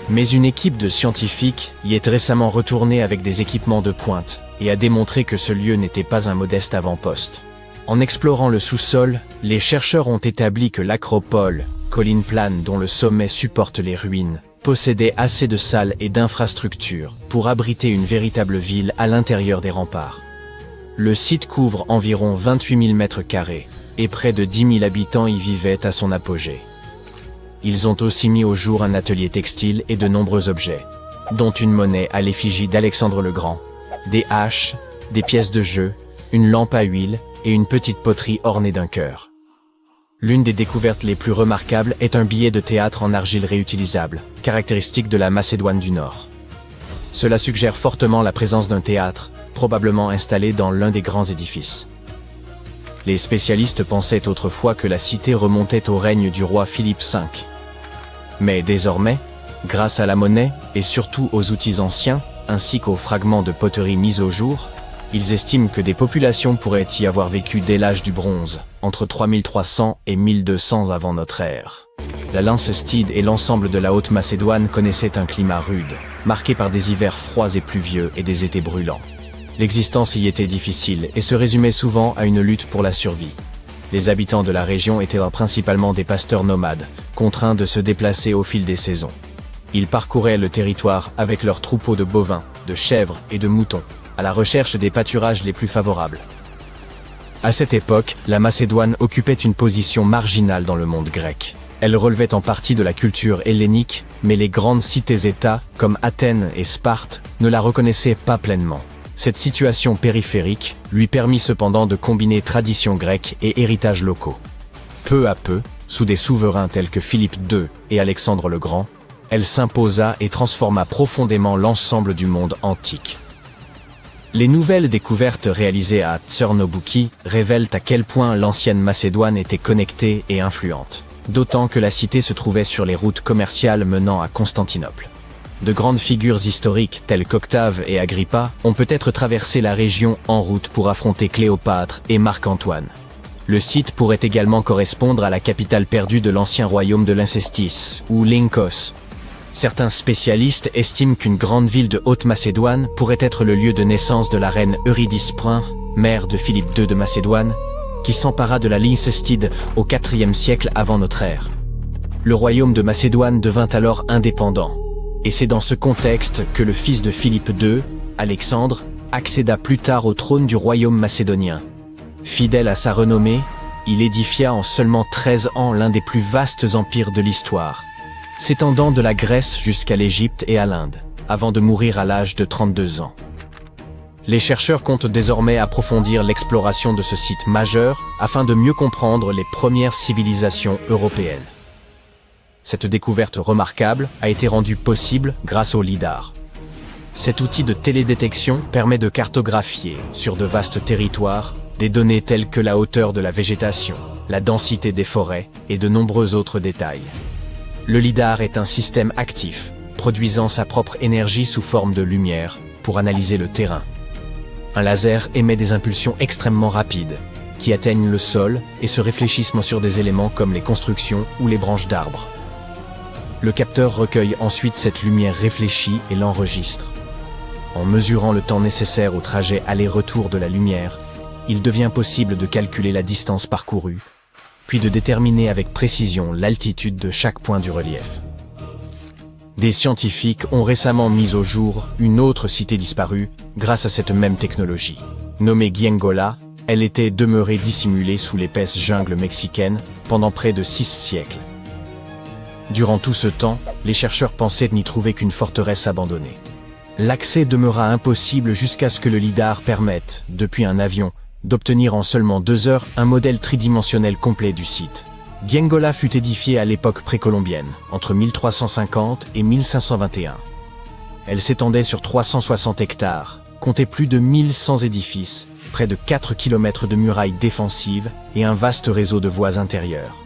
Mais une équipe de scientifiques y est récemment retournée avec des équipements de pointe et a démontré que ce lieu n'était pas un modeste avant-poste. En explorant le sous-sol, les chercheurs ont établi que l'acropole, colline plane dont le sommet supporte les ruines, possédait assez de salles et d'infrastructures pour abriter une véritable ville à l'intérieur des remparts. Le site couvre environ 28 000 mètres carrés et près de 10 000 habitants y vivaient à son apogée. Ils ont aussi mis au jour un atelier textile et de nombreux objets, dont une monnaie à l'effigie d'Alexandre le Grand, des haches, des pièces de jeu, une lampe à huile et une petite poterie ornée d'un cœur. L'une des découvertes les plus remarquables est un billet de théâtre en argile réutilisable, caractéristique de la Macédoine du Nord. Cela suggère fortement la présence d'un théâtre, probablement installé dans l'un des grands édifices. Les spécialistes pensaient autrefois que la cité remontait au règne du roi Philippe V. Mais désormais, grâce à la monnaie et surtout aux outils anciens, ainsi qu'aux fragments de poterie mis au jour, ils estiment que des populations pourraient y avoir vécu dès l'âge du bronze, entre 3300 et 1200 avant notre ère. La Lynstede et l'ensemble de la Haute-Macédoine connaissaient un climat rude, marqué par des hivers froids et pluvieux et des étés brûlants. L'existence y était difficile et se résumait souvent à une lutte pour la survie. Les habitants de la région étaient principalement des pasteurs nomades, contraints de se déplacer au fil des saisons. Ils parcouraient le territoire avec leurs troupeaux de bovins, de chèvres et de moutons, à la recherche des pâturages les plus favorables. À cette époque, la Macédoine occupait une position marginale dans le monde grec. Elle relevait en partie de la culture hellénique, mais les grandes cités-États, comme Athènes et Sparte, ne la reconnaissaient pas pleinement. Cette situation périphérique lui permit cependant de combiner traditions grecques et héritages locaux. Peu à peu, sous des souverains tels que Philippe II et Alexandre le Grand, elle s'imposa et transforma profondément l'ensemble du monde antique. Les nouvelles découvertes réalisées à Tchernobouki révèlent à quel point l'ancienne Macédoine était connectée et influente, d'autant que la cité se trouvait sur les routes commerciales menant à Constantinople. De grandes figures historiques telles qu'Octave et Agrippa ont peut-être traversé la région en route pour affronter Cléopâtre et Marc-Antoine. Le site pourrait également correspondre à la capitale perdue de l'ancien royaume de Lyncestis, ou Lynkos. Certains spécialistes estiment qu'une grande ville de Haute-Macédoine pourrait être le lieu de naissance de la reine Eurydice I, mère de Philippe II de Macédoine, qui s'empara de la Lyncestide au IVe siècle avant notre ère. Le royaume de Macédoine devint alors indépendant, et c'est dans ce contexte que le fils de Philippe II, Alexandre, accéda plus tard au trône du royaume macédonien. Fidèle à sa renommée, il édifia en seulement 13 ans l'un des plus vastes empires de l'histoire, s'étendant de la Grèce jusqu'à l'Égypte et à l'Inde, avant de mourir à l'âge de 32 ans. Les chercheurs comptent désormais approfondir l'exploration de ce site majeur afin de mieux comprendre les premières civilisations européennes. Cette découverte remarquable a été rendue possible grâce au lidar. Cet outil de télédétection permet de cartographier, sur de vastes territoires, des données telles que la hauteur de la végétation, la densité des forêts et de nombreux autres détails. Le lidar est un système actif, produisant sa propre énergie sous forme de lumière pour analyser le terrain. Un laser émet des impulsions extrêmement rapides, qui atteignent le sol et se réfléchissent sur des éléments comme les constructions ou les branches d'arbres. Le capteur recueille ensuite cette lumière réfléchie et l'enregistre. En mesurant le temps nécessaire au trajet aller-retour de la lumière, il devient possible de calculer la distance parcourue, puis de déterminer avec précision l'altitude de chaque point du relief. Des scientifiques ont récemment mis au jour une autre cité disparue grâce à cette même technologie. Nommée Giengola, elle était demeurée dissimulée sous l'épaisse jungle mexicaine pendant près de 6 siècles. Durant tout ce temps, les chercheurs pensaient n'y trouver qu'une forteresse abandonnée. L'accès demeura impossible jusqu'à ce que le lidar permette, depuis un avion, d'obtenir en seulement 2 heures un modèle tridimensionnel complet du site. Giengola fut édifiée à l'époque précolombienne, entre 1350 et 1521. Elle s'étendait sur 360 hectares, comptait plus de 1100 édifices, près de 4 km de murailles défensives et un vaste réseau de voies intérieures.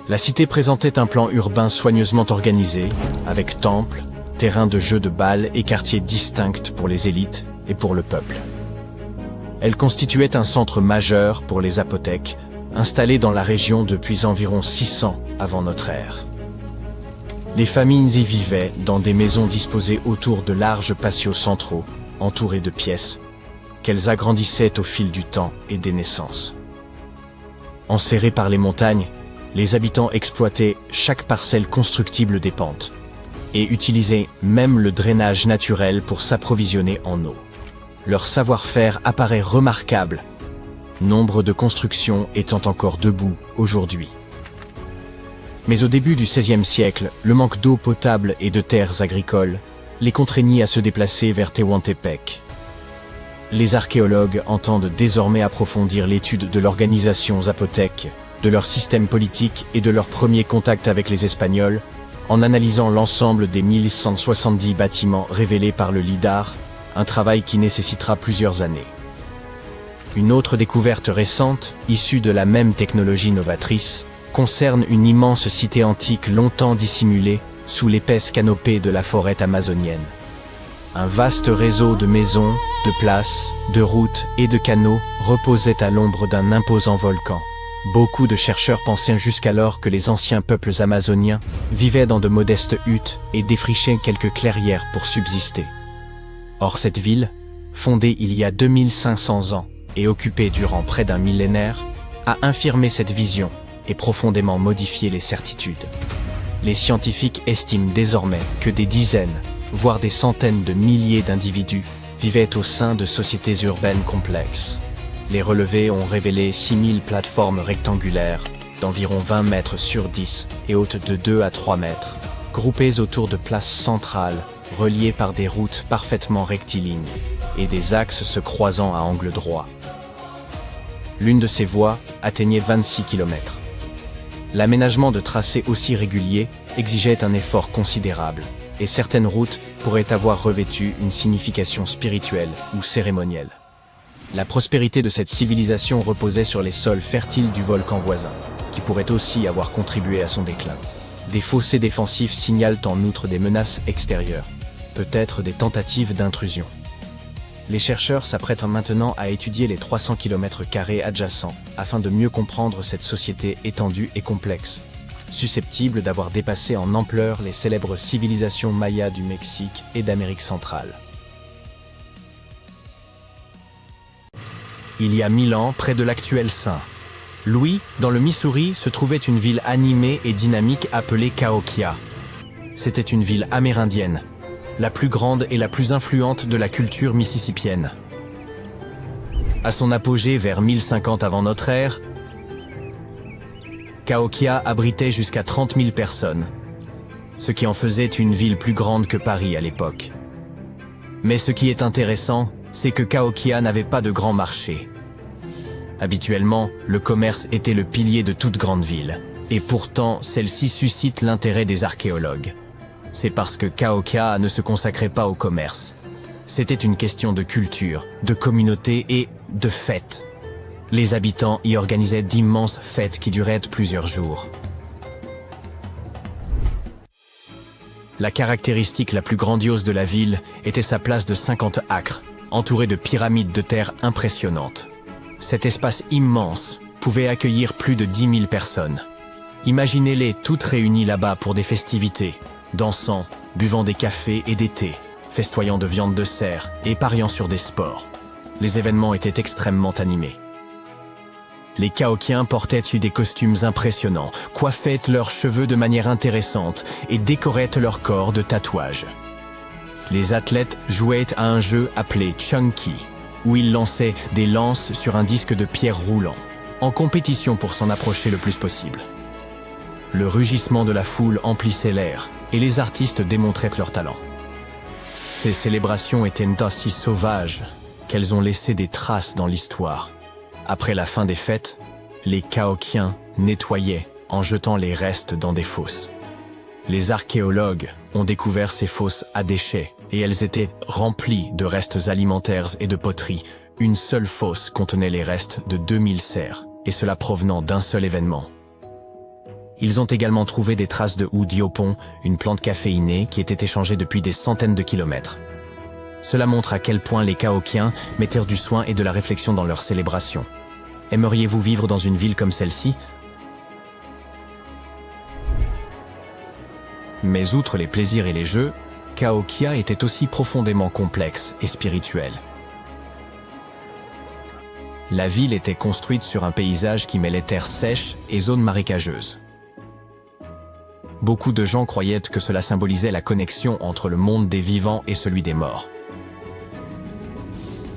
La cité présentait un plan urbain soigneusement organisé, avec temples, terrains de jeux de balles et quartiers distincts pour les élites et pour le peuple. Elle constituait un centre majeur pour les apothèques, installés dans la région depuis environ 600 avant notre ère. Les familles y vivaient dans des maisons disposées autour de larges patios centraux, entourés de pièces, qu'elles agrandissaient au fil du temps et des naissances. Enserrés par les montagnes, les habitants exploitaient chaque parcelle constructible des pentes, et utilisaient même le drainage naturel pour s'approvisionner en eau. Leur savoir-faire apparaît remarquable, nombre de constructions étant encore debout aujourd'hui. Mais au début du XVIe siècle, le manque d'eau potable et de terres agricoles les contraignit à se déplacer vers Tehuantepec. Les archéologues entendent désormais approfondir l'étude de l'organisation zapotèque, de leur système politique et de leur premier contact avec les Espagnols, en analysant l'ensemble des 1170 bâtiments révélés par le lidar, un travail qui nécessitera plusieurs années. Une autre découverte récente, issue de la même technologie novatrice, concerne une immense cité antique longtemps dissimulée sous l'épaisse canopée de la forêt amazonienne. Un vaste réseau de maisons, de places, de routes et de canaux reposait à l'ombre d'un imposant volcan. Beaucoup de chercheurs pensaient jusqu'alors que les anciens peuples amazoniens vivaient dans de modestes huttes et défrichaient quelques clairières pour subsister. Or cette ville, fondée il y a 2500 ans et occupée durant près d'un millénaire, a infirmé cette vision et profondément modifié les certitudes. Les scientifiques estiment désormais que des dizaines, voire des centaines de milliers d'individus vivaient au sein de sociétés urbaines complexes. Les relevés ont révélé 6000 plateformes rectangulaires d'environ 20 mètres sur 10 et hautes de 2 à 3 mètres, groupées autour de places centrales, reliées par des routes parfaitement rectilignes et des axes se croisant à angle droit. L'une de ces voies atteignait 26 km. L'aménagement de tracés aussi réguliers exigeait un effort considérable, et certaines routes pourraient avoir revêtu une signification spirituelle ou cérémonielle. La prospérité de cette civilisation reposait sur les sols fertiles du volcan voisin, qui pourrait aussi avoir contribué à son déclin. Des fossés défensifs signalent en outre des menaces extérieures, peut-être des tentatives d'intrusion. Les chercheurs s'apprêtent maintenant à étudier les 300 km² adjacents afin de mieux comprendre cette société étendue et complexe, susceptible d'avoir dépassé en ampleur les célèbres civilisations mayas du Mexique et d'Amérique centrale. Il y a 1000 ans, près de l'actuel St. Louis, dans le Missouri, se trouvait une ville animée et dynamique appelée Cahokia. C'était une ville amérindienne, la plus grande et la plus influente de la culture mississippienne. À son apogée vers 1050 avant notre ère, Cahokia abritait jusqu'à 30 000 personnes, ce qui en faisait une ville plus grande que Paris à l'époque. Mais ce qui est intéressant, c'est que Cahokia n'avait pas de grand marché. Habituellement, le commerce était le pilier de toute grande ville, et pourtant celle-ci suscite l'intérêt des archéologues. C'est parce que Cahokia ne se consacrait pas au commerce. C'était une question de culture, de communauté et de fêtes. Les habitants y organisaient d'immenses fêtes qui duraient plusieurs jours. La caractéristique la plus grandiose de la ville était sa place de 50 acres, entourée de pyramides de terre impressionnantes. Cet espace immense pouvait accueillir plus de 10 000 personnes. Imaginez-les toutes réunies là-bas pour des festivités, dansant, buvant des cafés et des thés, festoyant de viande de cerf et pariant sur des sports. Les événements étaient extrêmement animés. Les Cahokiens portaient des costumes impressionnants, coiffaient leurs cheveux de manière intéressante et décoraient leur corps de tatouages. Les athlètes jouaient à un jeu appelé Chunky, où ils lançaient des lances sur un disque de pierre roulant, en compétition pour s'en approcher le plus possible. Le rugissement de la foule emplissait l'air, et les artistes démontraient leur talent. Ces célébrations étaient si sauvages qu'elles ont laissé des traces dans l'histoire. Après la fin des fêtes, les Cahokiens nettoyaient en jetant les restes dans des fosses. Les archéologues ont découvert ces fosses à déchets, et elles étaient remplies de restes alimentaires et de poteries. Une seule fosse contenait les restes de 2000 cerfs, et cela provenant d'un seul événement. Ils ont également trouvé des traces de houx diopon, une plante caféinée qui était échangée depuis des centaines de kilomètres. Cela montre à quel point les Cahokiens mettaient du soin et de la réflexion dans leurs célébrations. Aimeriez-vous vivre dans une ville comme celle-ci? Mais outre les plaisirs et les jeux, Cahokia était aussi profondément complexe et spirituelle. La ville était construite sur un paysage qui mêlait terres sèches et zones marécageuses. Beaucoup de gens croyaient que cela symbolisait la connexion entre le monde des vivants et celui des morts.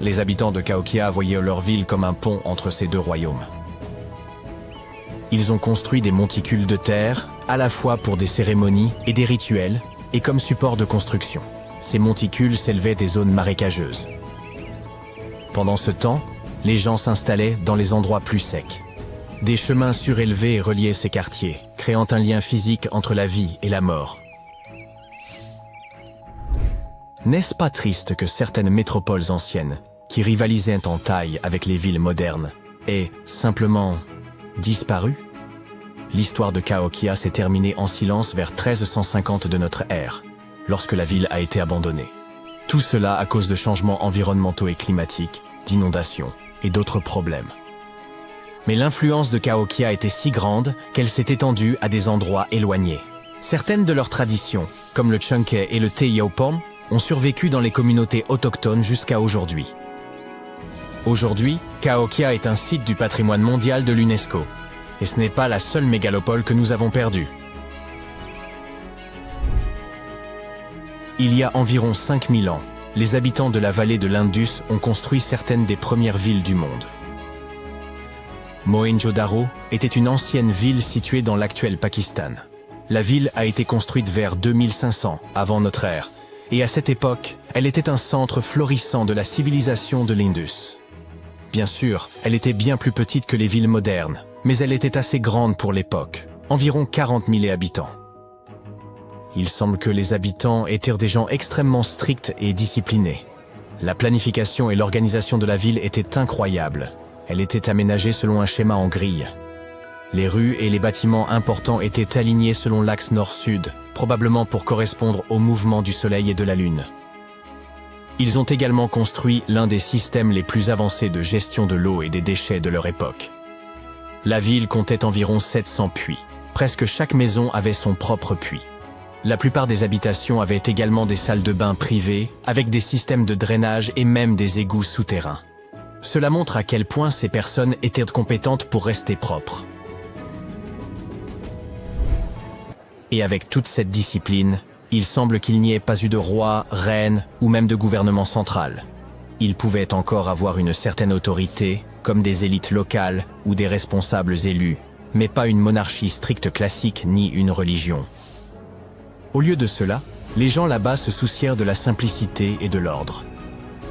Les habitants de Cahokia voyaient leur ville comme un pont entre ces deux royaumes. Ils ont construit des monticules de terre, à la fois pour des cérémonies et des rituels, et comme support de construction. Ces monticules s'élevaient des zones marécageuses. Pendant ce temps, les gens s'installaient dans les endroits plus secs. Des chemins surélevés reliaient ces quartiers, créant un lien physique entre la vie et la mort. N'est-ce pas triste que certaines métropoles anciennes, qui rivalisaient en taille avec les villes modernes, aient simplement disparu? L'histoire de Cahokia s'est terminée en silence vers 1350 de notre ère, lorsque la ville a été abandonnée. Tout cela à cause de changements environnementaux et climatiques, d'inondations et d'autres problèmes. Mais l'influence de Cahokia était si grande qu'elle s'est étendue à des endroits éloignés. Certaines de leurs traditions, comme le Chunky et le Teyaupom, ont survécu dans les communautés autochtones jusqu'à aujourd'hui. Aujourd'hui, Cahokia est un site du patrimoine mondial de l'UNESCO. Et ce n'est pas la seule mégalopole que nous avons perdue. Il y a environ 5000 ans, les habitants de la vallée de l'Indus ont construit certaines des premières villes du monde. Mohenjo-Daro était une ancienne ville située dans l'actuel Pakistan. La ville a été construite vers 2500 avant notre ère, et à cette époque, elle était un centre florissant de la civilisation de l'Indus. Bien sûr, elle était bien plus petite que les villes modernes, mais elle était assez grande pour l'époque, environ 40 000 habitants. Il semble que les habitants étaient des gens extrêmement stricts et disciplinés. La planification et l'organisation de la ville étaient incroyables. Elle était aménagée selon un schéma en grille. Les rues et les bâtiments importants étaient alignés selon l'axe nord-sud, probablement pour correspondre au mouvement du soleil et de la lune. Ils ont également construit l'un des systèmes les plus avancés de gestion de l'eau et des déchets de leur époque. La ville comptait environ 700 puits. Presque chaque maison avait son propre puits. La plupart des habitations avaient également des salles de bain privées, avec des systèmes de drainage et même des égouts souterrains. Cela montre à quel point ces personnes étaient compétentes pour rester propres. Et avec toute cette discipline, il semble qu'il n'y ait pas eu de roi, reine ou même de gouvernement central. Ils pouvaient encore avoir une certaine autorité, comme des élites locales ou des responsables élus, mais pas une monarchie stricte classique ni une religion. Au lieu de cela, les gens là-bas se soucièrent de la simplicité et de l'ordre.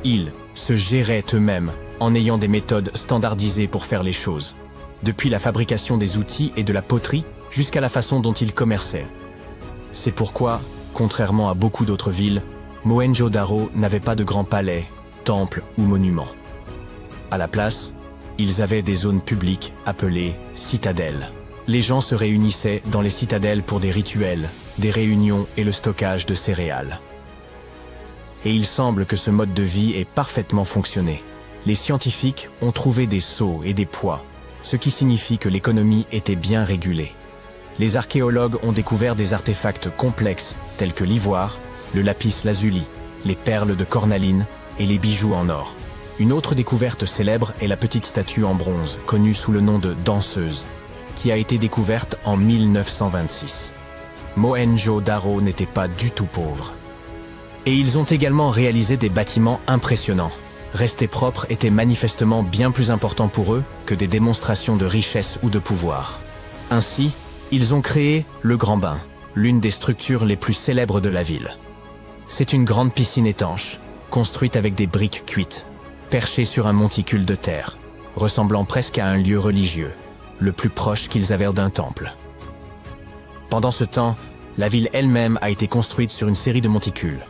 Ils se géraient eux-mêmes en ayant des méthodes standardisées pour faire les choses, depuis la fabrication des outils et de la poterie jusqu'à la façon dont ils commerçaient. C'est pourquoi, contrairement à beaucoup d'autres villes, Mohenjo-Daro n'avait pas de grands palais, temples ou monuments. À la place, ils avaient des zones publiques appelées citadelles. Les gens se réunissaient dans les citadelles pour des rituels, des réunions et le stockage de céréales. Et il semble que ce mode de vie ait parfaitement fonctionné. Les scientifiques ont trouvé des seaux et des poids, ce qui signifie que l'économie était bien régulée. Les archéologues ont découvert des artefacts complexes tels que l'ivoire, le lapis-lazuli, les perles de cornaline et les bijoux en or. Une autre découverte célèbre est la petite statue en bronze, connue sous le nom de danseuse, qui a été découverte en 1926. Mohenjo-Daro n'était pas du tout pauvre. Et ils ont également réalisé des bâtiments impressionnants. Rester propre était manifestement bien plus important pour eux que des démonstrations de richesse ou de pouvoir. Ainsi, ils ont créé le Grand Bain, l'une des structures les plus célèbres de la ville. C'est une grande piscine étanche, construite avec des briques cuites, perchée sur un monticule de terre, ressemblant presque à un lieu religieux, le plus proche qu'ils avaient d'un temple. Pendant ce temps, la ville elle-même a été construite sur une série de monticules.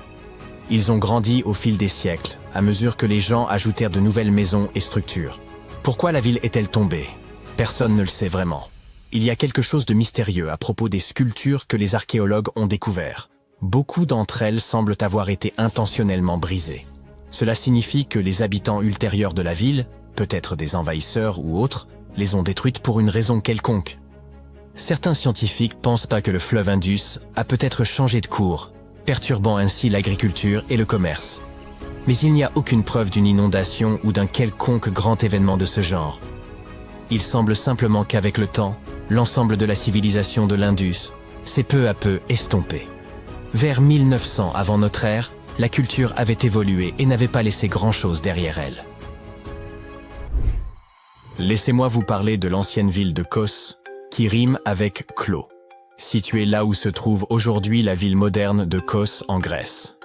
Ils ont grandi au fil des siècles, à mesure que les gens ajoutèrent de nouvelles maisons et structures. Pourquoi la ville est-elle tombée? Personne ne le sait vraiment. Il y a quelque chose de mystérieux à propos des sculptures que les archéologues ont découvertes. Beaucoup d'entre elles semblent avoir été intentionnellement brisées. Cela signifie que les habitants ultérieurs de la ville, peut-être des envahisseurs ou autres, les ont détruites pour une raison quelconque. Certains scientifiques pensent pas que le fleuve Indus a peut-être changé de cours, perturbant ainsi l'agriculture et le commerce. Mais il n'y a aucune preuve d'une inondation ou d'un quelconque grand événement de ce genre. Il semble simplement qu'avec le temps, l'ensemble de la civilisation de l'Indus s'est peu à peu estompé. Vers 1900 avant notre ère, la culture avait évolué et n'avait pas laissé grand-chose derrière elle. Laissez-moi vous parler de l'ancienne ville de Kos, qui rime avec Klo, située là où se trouve aujourd'hui la ville moderne de Kos en Grèce.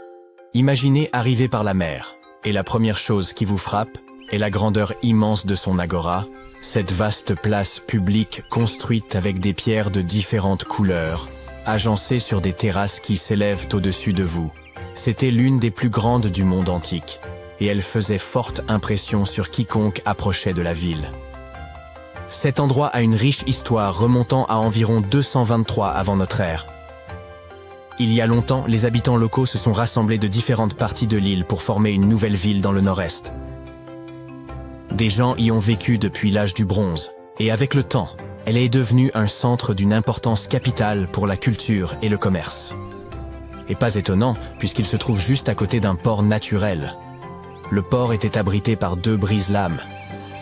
Imaginez arriver par la mer, et la première chose qui vous frappe est la grandeur immense de son agora, cette vaste place publique construite avec des pierres de différentes couleurs, agencée sur des terrasses qui s'élèvent au-dessus de vous. C'était l'une des plus grandes du monde antique, et elle faisait forte impression sur quiconque approchait de la ville. Cet endroit a une riche histoire remontant à environ 223 avant notre ère. Il y a longtemps, les habitants locaux se sont rassemblés de différentes parties de l'île pour former une nouvelle ville dans le nord-est. Des gens y ont vécu depuis l'âge du bronze, et avec le temps, elle est devenue un centre d'une importance capitale pour la culture et le commerce. Et pas étonnant, puisqu'il se trouve juste à côté d'un port naturel. Le port était abrité par 2 brise-lames,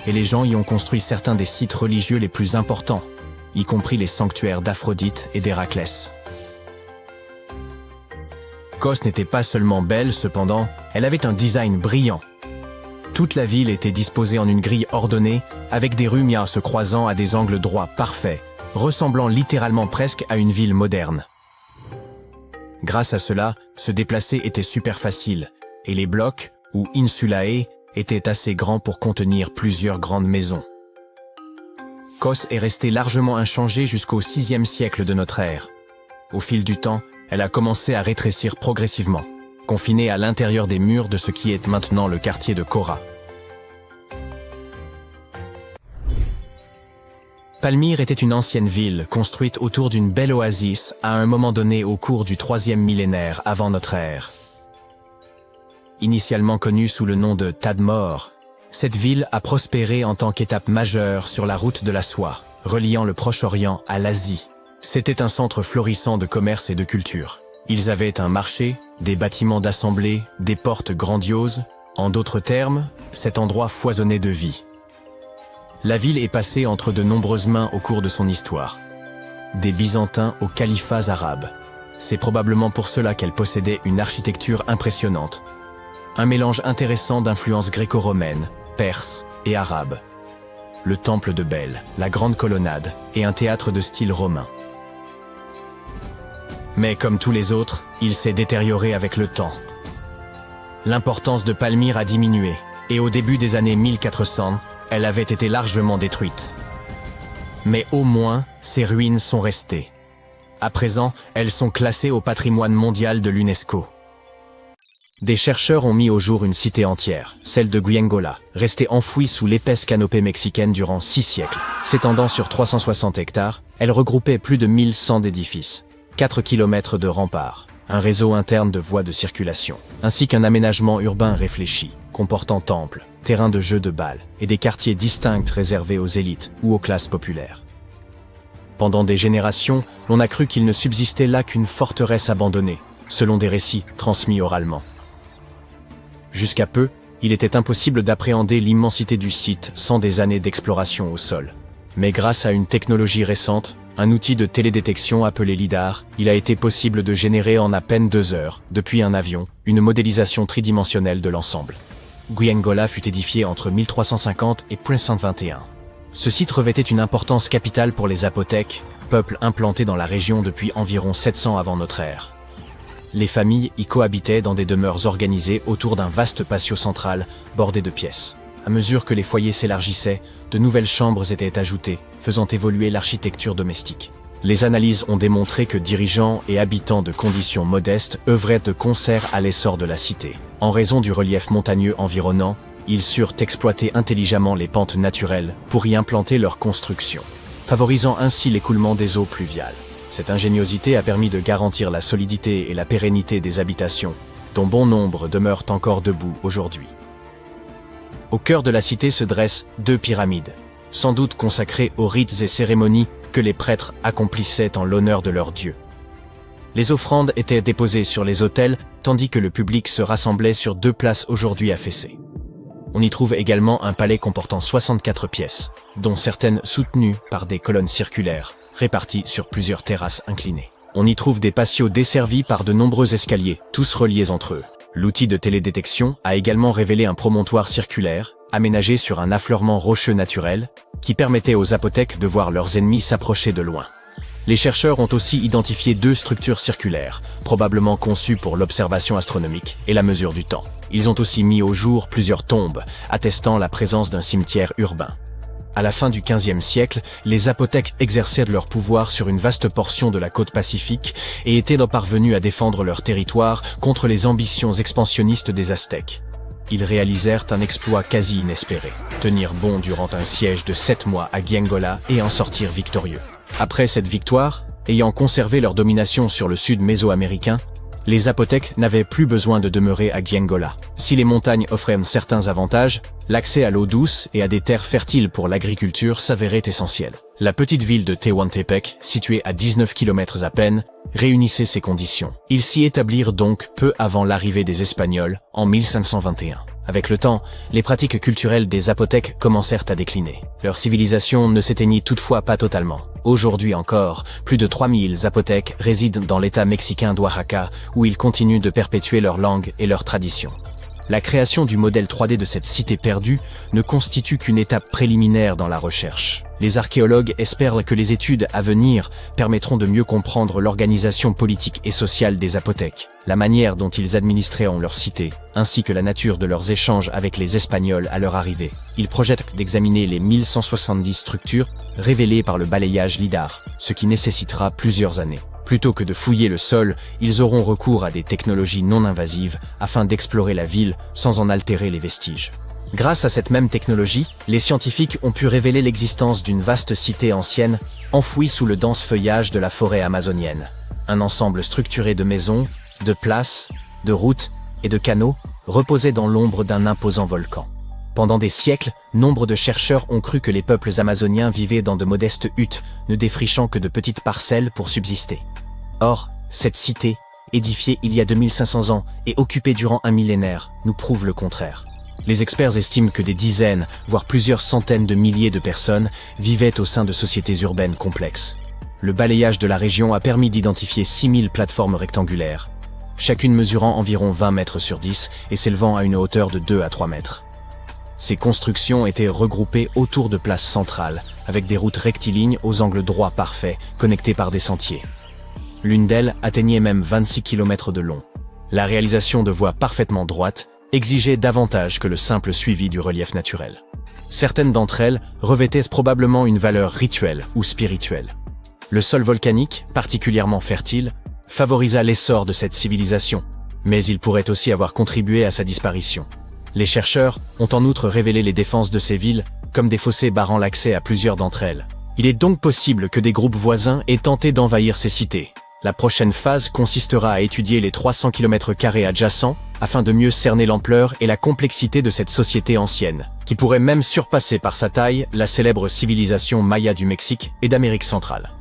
et les gens y ont construit certains des sites religieux les plus importants, y compris les sanctuaires d'Aphrodite et d'Héraclès. Kos n'était pas seulement belle, cependant, elle avait un design brillant. Toute la ville était disposée en une grille ordonnée, avec des rues se croisant à des angles droits parfaits, ressemblant littéralement presque à une ville moderne. Grâce à cela, se déplacer était super facile, et les blocs, ou insulae, étaient assez grands pour contenir plusieurs grandes maisons. Kos est restée largement inchangée jusqu'au VIe siècle de notre ère. Au fil du temps, elle a commencé à rétrécir progressivement, confinée à l'intérieur des murs de ce qui est maintenant le quartier de Kora. Palmyre était une ancienne ville construite autour d'une belle oasis à un moment donné au cours du 3e millénaire avant notre ère. Initialement connue sous le nom de Tadmor, cette ville a prospéré en tant qu'étape majeure sur la route de la soie, reliant le Proche-Orient à l'Asie. C'était un centre florissant de commerce et de culture. Ils avaient un marché, des bâtiments d'assemblée, des portes grandioses. En d'autres termes, cet endroit foisonnait de vie. La ville est passée entre de nombreuses mains au cours de son histoire. Des Byzantins aux califats arabes. C'est probablement pour cela qu'elle possédait une architecture impressionnante. Un mélange intéressant d'influences gréco-romaines, perses et arabes. Le temple de Bel, la grande colonnade et un théâtre de style romain. Mais comme tous les autres, il s'est détérioré avec le temps. L'importance de Palmyre a diminué, et au début des années 1400, elle avait été largement détruite. Mais au moins, ces ruines sont restées. À présent, elles sont classées au patrimoine mondial de l'UNESCO. Des chercheurs ont mis au jour une cité entière, celle de Guyengola, restée enfouie sous l'épaisse canopée mexicaine durant 6 siècles. S'étendant sur 360 hectares, elle regroupait plus de 1100 édifices, 4 km de remparts, un réseau interne de voies de circulation, ainsi qu'un aménagement urbain réfléchi, comportant temples, terrains de jeux de balles et des quartiers distincts réservés aux élites ou aux classes populaires. Pendant des générations, l'on a cru qu'il ne subsistait là qu'une forteresse abandonnée, selon des récits transmis oralement. Jusqu'à peu, il était impossible d'appréhender l'immensité du site sans des années d'exploration au sol. Mais grâce à une technologie récente, un outil de télédétection appelé LIDAR, il a été possible de générer en à peine 2 heures, depuis un avion, une modélisation tridimensionnelle de l'ensemble. Guyengola fut édifié entre 1350 et 1521. Ce site revêtait une importance capitale pour les Zapotèques, peuple implanté dans la région depuis environ 700 avant notre ère. Les familles y cohabitaient dans des demeures organisées autour d'un vaste patio central bordé de pièces. À mesure que les foyers s'élargissaient, de nouvelles chambres étaient ajoutées, faisant évoluer l'architecture domestique. Les analyses ont démontré que dirigeants et habitants de conditions modestes œuvraient de concert à l'essor de la cité. En raison du relief montagneux environnant, ils surent exploiter intelligemment les pentes naturelles pour y implanter leurs constructions, favorisant ainsi l'écoulement des eaux pluviales. Cette ingéniosité a permis de garantir la solidité et la pérennité des habitations, dont bon nombre demeurent encore debout aujourd'hui. Au cœur de la cité se dressent 2 pyramides, sans doute consacrées aux rites et cérémonies que les prêtres accomplissaient en l'honneur de leurs dieux. Les offrandes étaient déposées sur les autels, tandis que le public se rassemblait sur 2 places aujourd'hui affaissées. On y trouve également un palais comportant 64 pièces, dont certaines soutenues par des colonnes circulaires, réparties sur plusieurs terrasses inclinées. On y trouve des patios desservis par de nombreux escaliers, tous reliés entre eux. L'outil de télédétection a également révélé un promontoire circulaire, aménagé sur un affleurement rocheux naturel, qui permettait aux Zapotèques de voir leurs ennemis s'approcher de loin. Les chercheurs ont aussi identifié 2 structures circulaires, probablement conçues pour l'observation astronomique et la mesure du temps. Ils ont aussi mis au jour plusieurs tombes, attestant la présence d'un cimetière urbain. À la fin du XVe siècle, les Zapotèques exercèrent leur pouvoir sur une vaste portion de la côte pacifique et étaient parvenus à défendre leur territoire contre les ambitions expansionnistes des Aztèques. Ils réalisèrent un exploit quasi inespéré, tenir bon durant un siège de 7 mois à Guyengola et en sortir victorieux. Après cette victoire, ayant conservé leur domination sur le sud mésoaméricain, les Zapotèques n'avaient plus besoin de demeurer à Guyengola. Si les montagnes offraient certains avantages, l'accès à l'eau douce et à des terres fertiles pour l'agriculture s'avérait essentiel. La petite ville de Tehuantepec, située à 19 km à peine, réunissait ces conditions. Ils s'y établirent donc peu avant l'arrivée des Espagnols, en 1521. Avec le temps, les pratiques culturelles des Zapotèques commencèrent à décliner. Leur civilisation ne s'éteignit toutefois pas totalement. Aujourd'hui encore, plus de 3000 Zapotèques résident dans l'état mexicain d'Oaxaca, où ils continuent de perpétuer leur langue et leurs traditions. La création du modèle 3D de cette cité perdue ne constitue qu'une étape préliminaire dans la recherche. Les archéologues espèrent que les études à venir permettront de mieux comprendre l'organisation politique et sociale des Zapotèques, la manière dont ils administraient leur cité, ainsi que la nature de leurs échanges avec les Espagnols à leur arrivée. Ils projettent d'examiner les 1170 structures révélées par le balayage LIDAR, ce qui nécessitera plusieurs années. Plutôt que de fouiller le sol, ils auront recours à des technologies non invasives afin d'explorer la ville sans en altérer les vestiges. Grâce à cette même technologie, les scientifiques ont pu révéler l'existence d'une vaste cité ancienne enfouie sous le dense feuillage de la forêt amazonienne. Un ensemble structuré de maisons, de places, de routes et de canaux reposait dans l'ombre d'un imposant volcan. Pendant des siècles, nombre de chercheurs ont cru que les peuples amazoniens vivaient dans de modestes huttes, ne défrichant que de petites parcelles pour subsister. Or, cette cité, édifiée il y a 2500 ans et occupée durant un millénaire, nous prouve le contraire. Les experts estiment que des dizaines, voire plusieurs centaines de milliers de personnes vivaient au sein de sociétés urbaines complexes. Le balayage de la région a permis d'identifier 6000 plateformes rectangulaires, chacune mesurant environ 20 mètres sur 10 et s'élevant à une hauteur de 2 à 3 mètres. Ces constructions étaient regroupées autour de places centrales, avec des routes rectilignes aux angles droits parfaits, connectées par des sentiers. L'une d'elles atteignait même 26 km de long. La réalisation de voies parfaitement droites exigeait davantage que le simple suivi du relief naturel. Certaines d'entre elles revêtaient probablement une valeur rituelle ou spirituelle. Le sol volcanique, particulièrement fertile, favorisa l'essor de cette civilisation, mais il pourrait aussi avoir contribué à sa disparition. Les chercheurs ont en outre révélé les défenses de ces villes comme des fossés barrant l'accès à plusieurs d'entre elles. Il est donc possible que des groupes voisins aient tenté d'envahir ces cités. La prochaine phase consistera à étudier les 300 km² adjacents afin de mieux cerner l'ampleur et la complexité de cette société ancienne, qui pourrait même surpasser par sa taille la célèbre civilisation maya du Mexique et d'Amérique centrale.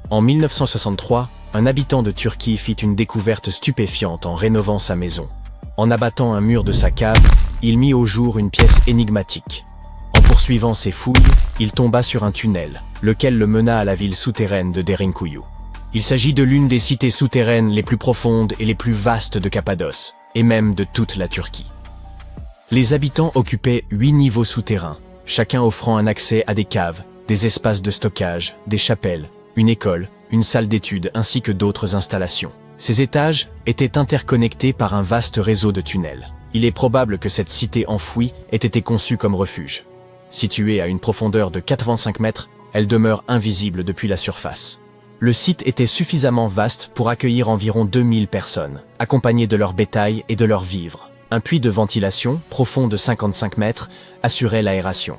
En 1963, un habitant de Turquie fit une découverte stupéfiante en rénovant sa maison. En abattant un mur de sa cave, il mit au jour une pièce énigmatique. En poursuivant ses fouilles, il tomba sur un tunnel, lequel le mena à la ville souterraine de Derinkuyu. Il s'agit de l'une des cités souterraines les plus profondes et les plus vastes de Cappadoce, et même de toute la Turquie. Les habitants occupaient 8 niveaux souterrains, chacun offrant un accès à des caves, des espaces de stockage, des chapelles, une école, une salle d'études ainsi que d'autres installations. Ces étages étaient interconnectés par un vaste réseau de tunnels. Il est probable que cette cité enfouie ait été conçue comme refuge. Située à une profondeur de 85 mètres, elle demeure invisible depuis la surface. Le site était suffisamment vaste pour accueillir environ 2000 personnes, accompagnées de leur bétail et de leurs vivres. Un puits de ventilation, profond de 55 mètres, assurait l'aération.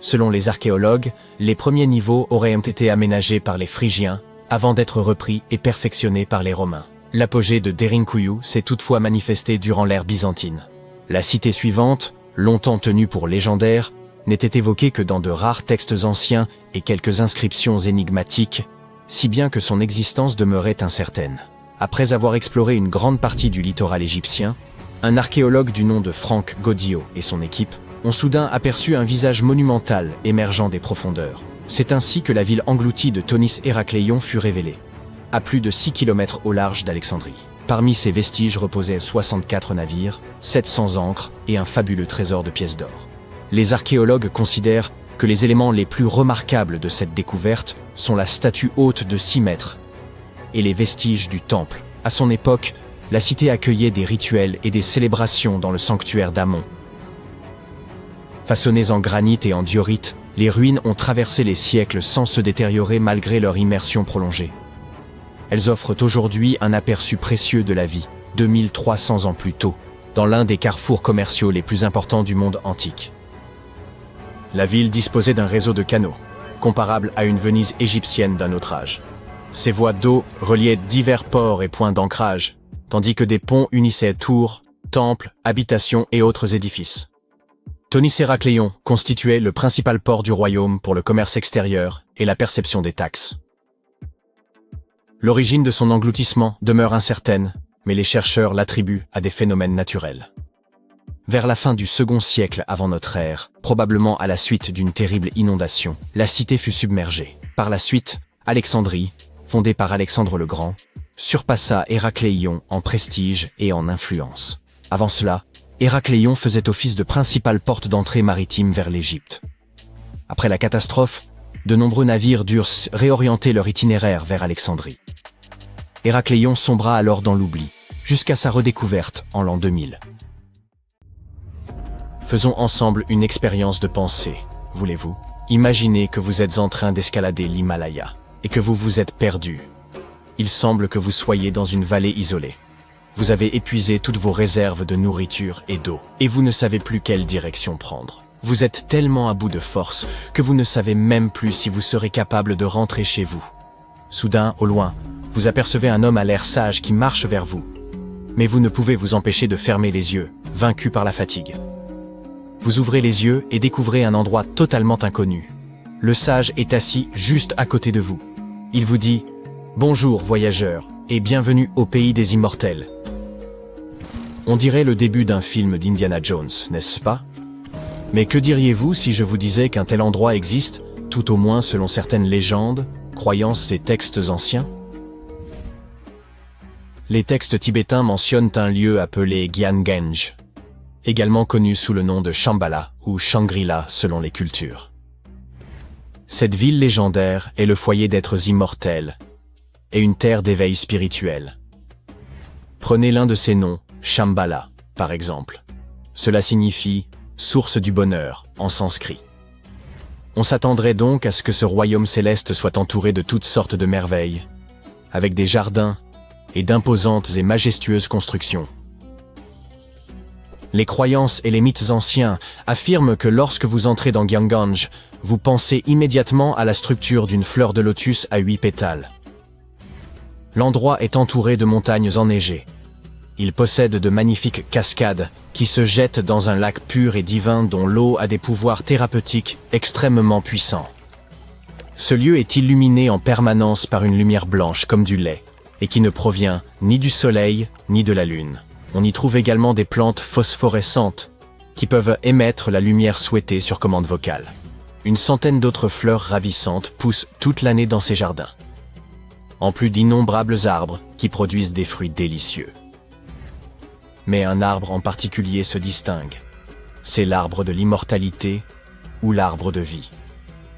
Selon les archéologues, les premiers niveaux auraient été aménagés par les Phrygiens, avant d'être repris et perfectionnés par les Romains. L'apogée de Derinkuyu s'est toutefois manifesté durant l'ère byzantine. La cité suivante, longtemps tenue pour légendaire, n'était évoquée que dans de rares textes anciens et quelques inscriptions énigmatiques, si bien que son existence demeurait incertaine. Après avoir exploré une grande partie du littoral égyptien, un archéologue du nom de Frank Goddio et son équipe ont soudain aperçu un visage monumental émergeant des profondeurs. C'est ainsi que la ville engloutie de Tonis Héracléion fut révélée, à plus de 6 km au large d'Alexandrie. Parmi ces vestiges reposaient 64 navires, 700 ancres et un fabuleux trésor de pièces d'or. Les archéologues considèrent que les éléments les plus remarquables de cette découverte sont la statue haute de 6 mètres et les vestiges du temple. À son époque, la cité accueillait des rituels et des célébrations dans le sanctuaire d'Amon. Façonnées en granit et en diorite, les ruines ont traversé les siècles sans se détériorer malgré leur immersion prolongée. Elles offrent aujourd'hui un aperçu précieux de la vie, 2300 ans plus tôt, dans l'un des carrefours commerciaux les plus importants du monde antique. La ville disposait d'un réseau de canaux, comparable à une Venise égyptienne d'un autre âge. Ces voies d'eau reliaient divers ports et points d'ancrage, tandis que des ponts unissaient tours, temples, habitations et autres édifices. Tonis Héracléion constituait le principal port du royaume pour le commerce extérieur et la perception des taxes. L'origine de son engloutissement demeure incertaine, mais les chercheurs l'attribuent à des phénomènes naturels. Vers la fin du second siècle avant notre ère, probablement à la suite d'une terrible inondation, la cité fut submergée. Par la suite, Alexandrie, fondée par Alexandre le Grand, surpassa Héracléion en prestige et en influence. Avant cela, Héracléon faisait office de principale porte d'entrée maritime vers l'Égypte. Après la catastrophe, de nombreux navires durent réorienter leur itinéraire vers Alexandrie. Héracléon sombra alors dans l'oubli, jusqu'à sa redécouverte en l'an 2000. Faisons ensemble une expérience de pensée, voulez-vous? Imaginez que vous êtes en train d'escalader l'Himalaya, et que vous vous êtes perdu. Il semble que vous soyez dans une vallée isolée. Vous avez épuisé toutes vos réserves de nourriture et d'eau, et vous ne savez plus quelle direction prendre. Vous êtes tellement à bout de force que vous ne savez même plus si vous serez capable de rentrer chez vous. Soudain, au loin, vous apercevez un homme à l'air sage qui marche vers vous. Mais vous ne pouvez vous empêcher de fermer les yeux, vaincu par la fatigue. Vous ouvrez les yeux et découvrez un endroit totalement inconnu. Le sage est assis juste à côté de vous. Il vous dit « Bonjour, voyageur, et bienvenue au pays des immortels ». On dirait le début d'un film d'Indiana Jones, n'est-ce pas? Mais que diriez-vous si je vous disais qu'un tel endroit existe, tout au moins selon certaines légendes, croyances et textes anciens? Les textes tibétains mentionnent un lieu appelé Gyanganj, également connu sous le nom de Shambhala ou Shangri-La selon les cultures. Cette ville légendaire est le foyer d'êtres immortels et une terre d'éveil spirituel. Prenez l'un de ces noms, Shambhala, par exemple. Cela signifie « source du bonheur » en sanskrit. On s'attendrait donc à ce que ce royaume céleste soit entouré de toutes sortes de merveilles, avec des jardins et d'imposantes et majestueuses constructions. Les croyances et les mythes anciens affirment que lorsque vous entrez dans Gyanganj, vous pensez immédiatement à la structure d'une fleur de lotus à 8 pétales. L'endroit est entouré de montagnes enneigées. Il possède de magnifiques cascades qui se jettent dans un lac pur et divin dont l'eau a des pouvoirs thérapeutiques extrêmement puissants. Ce lieu est illuminé en permanence par une lumière blanche comme du lait, et qui ne provient ni du soleil ni de la lune. On y trouve également des plantes phosphorescentes qui peuvent émettre la lumière souhaitée sur commande vocale. Une centaine d'autres fleurs ravissantes poussent toute l'année dans ces jardins, en plus d'innombrables arbres qui produisent des fruits délicieux. Mais un arbre en particulier se distingue. C'est l'arbre de l'immortalité ou l'arbre de vie.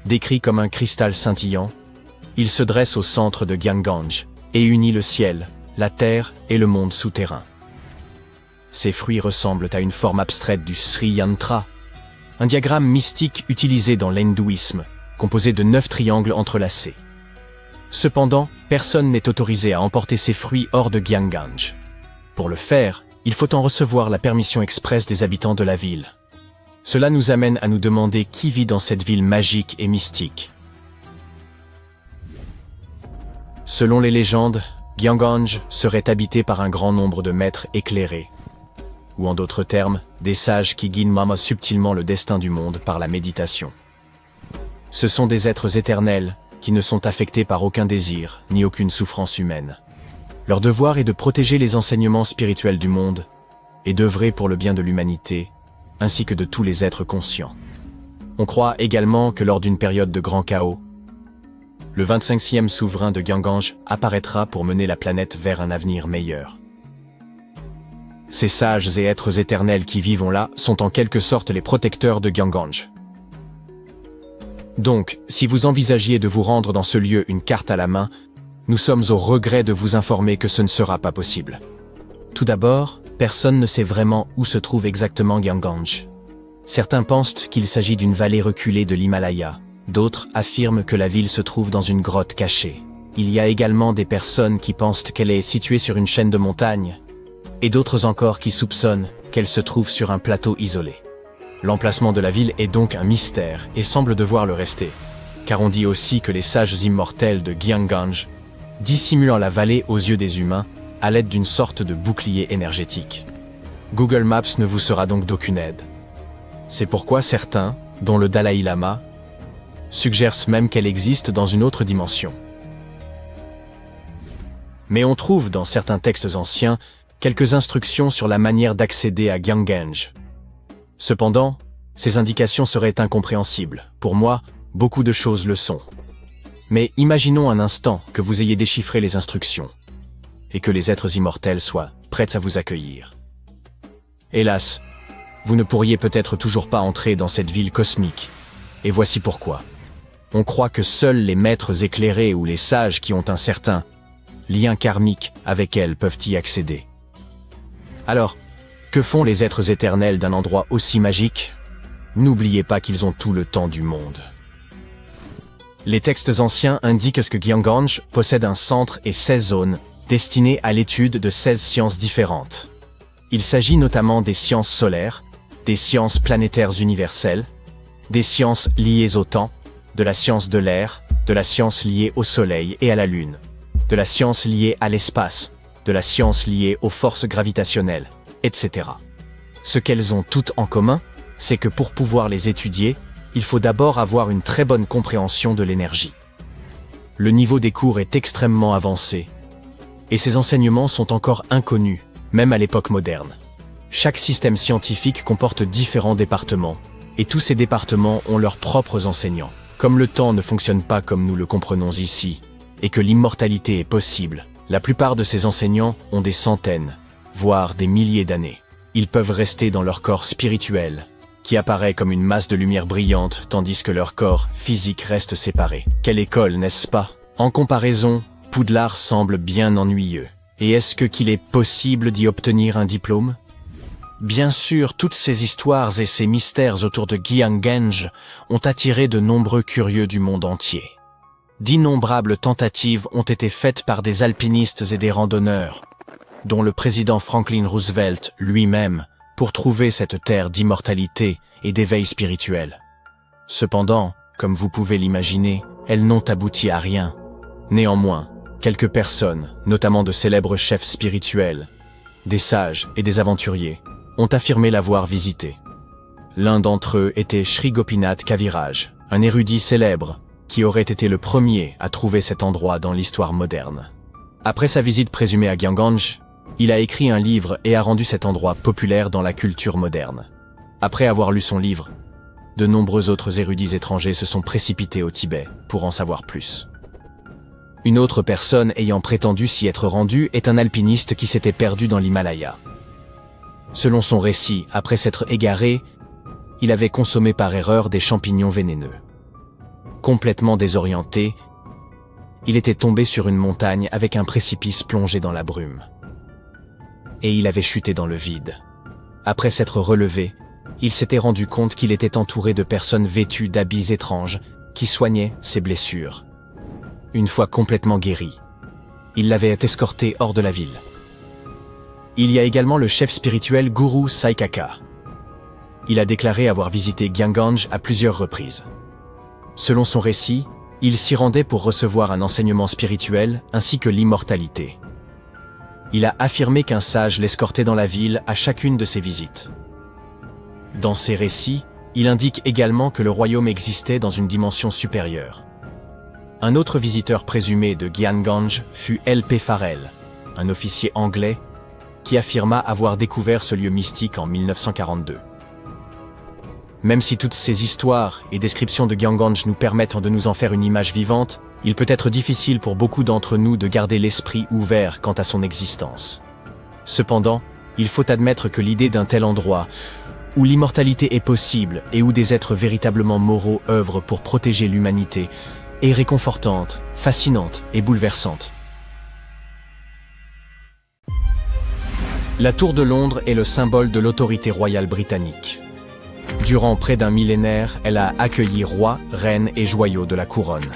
Décrit comme un cristal scintillant, il se dresse au centre de Gyanganj et unit le ciel, la terre et le monde souterrain. Ces fruits ressemblent à une forme abstraite du Sri Yantra, un diagramme mystique utilisé dans l'hindouisme, composé de 9 triangles entrelacés. Cependant, personne n'est autorisé à emporter ces fruits hors de Gyanganj. Pour le faire, il faut en recevoir la permission expresse des habitants de la ville. Cela nous amène à nous demander qui vit dans cette ville magique et mystique. Selon les légendes, Gyanganj serait habité par un grand nombre de maîtres éclairés, ou en d'autres termes, des sages qui guident subtilement le destin du monde par la méditation. Ce sont des êtres éternels qui ne sont affectés par aucun désir ni aucune souffrance humaine. Leur devoir est de protéger les enseignements spirituels du monde et d'œuvrer pour le bien de l'humanité, ainsi que de tous les êtres conscients. On croit également que lors d'une période de grand chaos, le 25e souverain de Gyanganj apparaîtra pour mener la planète vers un avenir meilleur. Ces sages et êtres éternels qui vivent là sont en quelque sorte les protecteurs de Gyanganj. Donc, si vous envisagiez de vous rendre dans ce lieu une carte à la main, nous sommes au regret de vous informer que ce ne sera pas possible. Tout d'abord, personne ne sait vraiment où se trouve exactement Gyanganj. Certains pensent qu'il s'agit d'une vallée reculée de l'Himalaya, d'autres affirment que la ville se trouve dans une grotte cachée. Il y a également des personnes qui pensent qu'elle est située sur une chaîne de montagnes, et d'autres encore qui soupçonnent qu'elle se trouve sur un plateau isolé. L'emplacement de la ville est donc un mystère et semble devoir le rester, car on dit aussi que les sages immortels de Gyanganj dissimulent la vallée aux yeux des humains à l'aide d'une sorte de bouclier énergétique. Google Maps ne vous sera donc d'aucune aide. C'est pourquoi certains, dont le Dalai Lama, suggèrent même qu'elle existe dans une autre dimension. Mais on trouve dans certains textes anciens quelques instructions sur la manière d'accéder à Gyanganj. Cependant, ces indications seraient incompréhensibles. Pour moi, beaucoup de choses le sont. Mais imaginons un instant que vous ayez déchiffré les instructions et que les êtres immortels soient prêts à vous accueillir. Hélas, vous ne pourriez peut-être toujours pas entrer dans cette ville cosmique. Et voici pourquoi. On croit que seuls les maîtres éclairés ou les sages qui ont un certain lien karmique avec elle peuvent y accéder. Alors, que font les êtres éternels d'un endroit aussi magique? N'oubliez pas qu'ils ont tout le temps du monde. Les textes anciens indiquent que Gyeonggange possède un centre et 16 zones destinées à l'étude de 16 sciences différentes. Il s'agit notamment des sciences solaires, des sciences planétaires universelles, des sciences liées au temps, de la science de l'air, de la science liée au soleil et à la lune, de la science liée à l'espace, de la science liée aux forces gravitationnelles, etc. Ce qu'elles ont toutes en commun, c'est que pour pouvoir les étudier, il faut d'abord avoir une très bonne compréhension de l'énergie. Le niveau des cours est extrêmement avancé, et ces enseignements sont encore inconnus, même à l'époque moderne. Chaque système scientifique comporte différents départements, et tous ces départements ont leurs propres enseignants. Comme le temps ne fonctionne pas comme nous le comprenons ici, et que l'immortalité est possible, la plupart de ces enseignants ont des centaines, voire des milliers d'années. Ils peuvent rester dans leur corps spirituel, qui apparaît comme une masse de lumière brillante, tandis que leur corps physique reste séparé. Quelle école, n'est-ce pas? En comparaison, Poudlard semble bien ennuyeux. Et est-ce qu'il est possible d'y obtenir un diplôme? Bien sûr, toutes ces histoires et ces mystères autour de Gyeonggange ont attiré de nombreux curieux du monde entier. D'innombrables tentatives ont été faites par des alpinistes et des randonneurs, dont le président Franklin Roosevelt lui-même, pour trouver cette terre d'immortalité et d'éveil spirituel. Cependant, comme vous pouvez l'imaginer, elles n'ont abouti à rien. Néanmoins, quelques personnes, notamment de célèbres chefs spirituels, des sages et des aventuriers, ont affirmé l'avoir visité. L'un d'entre eux était Sri Gopinath Kaviraj, un érudit célèbre, qui aurait été le premier à trouver cet endroit dans l'histoire moderne. Après sa visite présumée à Gyeonggange, il a écrit un livre et a rendu cet endroit populaire dans la culture moderne. Après avoir lu son livre, de nombreux autres érudits étrangers se sont précipités au Tibet pour en savoir plus. Une autre personne ayant prétendu s'y être rendue est un alpiniste qui s'était perdu dans l'Himalaya. Selon son récit, après s'être égaré, il avait consommé par erreur des champignons vénéneux. Complètement désorienté, il était tombé sur une montagne avec un précipice plongé dans la brume. Et il avait chuté dans le vide. Après s'être relevé, il s'était rendu compte qu'il était entouré de personnes vêtues d'habits étranges qui soignaient ses blessures. Une fois complètement guéri, il l'avait escorté hors de la ville. Il y a également le chef spirituel Guru Saikaka. Il a déclaré avoir visité Gyeonggange à plusieurs reprises. Selon son récit, il s'y rendait pour recevoir un enseignement spirituel ainsi que l'immortalité. Il a affirmé qu'un sage l'escortait dans la ville à chacune de ses visites. Dans ses récits, il indique également que le royaume existait dans une dimension supérieure. Un autre visiteur présumé de Gyeonggange fut L.P. Farrell, un officier anglais, qui affirma avoir découvert ce lieu mystique en 1942. Même si toutes ces histoires et descriptions de Gyeonggange nous permettent de nous en faire une image vivante, il peut être difficile pour beaucoup d'entre nous de garder l'esprit ouvert quant à son existence. Cependant, il faut admettre que l'idée d'un tel endroit, où l'immortalité est possible et où des êtres véritablement moraux œuvrent pour protéger l'humanité, est réconfortante, fascinante et bouleversante. La Tour de Londres est le symbole de l'autorité royale britannique. Durant près d'un millénaire, elle a accueilli rois, reines et joyaux de la couronne.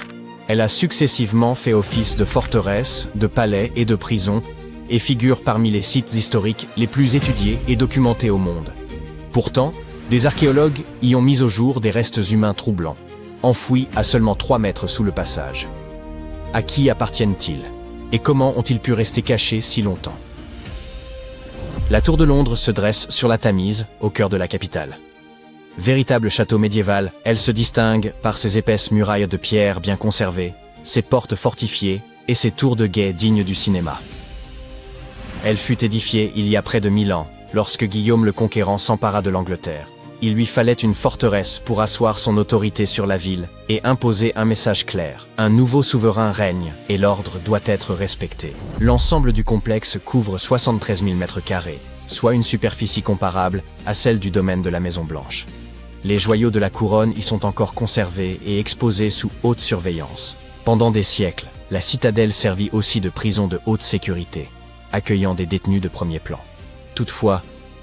Elle a successivement fait office de forteresse, de palais et de prison, et figure parmi les sites historiques les plus étudiés et documentés au monde. Pourtant, des archéologues y ont mis au jour des restes humains troublants, enfouis à seulement 3 mètres sous le passage. À qui appartiennent-ils? Et comment ont-ils pu rester cachés si longtemps? La Tour de Londres se dresse sur la Tamise, au cœur de la capitale. Véritable château médiéval, elle se distingue par ses épaisses murailles de pierre bien conservées, ses portes fortifiées et ses tours de guet dignes du cinéma. Elle fut édifiée il y a près de 1000 ans, lorsque Guillaume le Conquérant s'empara de l'Angleterre. Il lui fallait une forteresse pour asseoir son autorité sur la ville et imposer un message clair. Un nouveau souverain règne et l'ordre doit être respecté. L'ensemble du complexe couvre 73 000 m², soit une superficie comparable à celle du domaine de la Maison Blanche. Les joyaux de la couronne y sont encore conservés et exposés sous haute surveillance. Pendant des siècles, la citadelle servit aussi de prison de haute sécurité, accueillant des détenus de premier plan. Toutefois,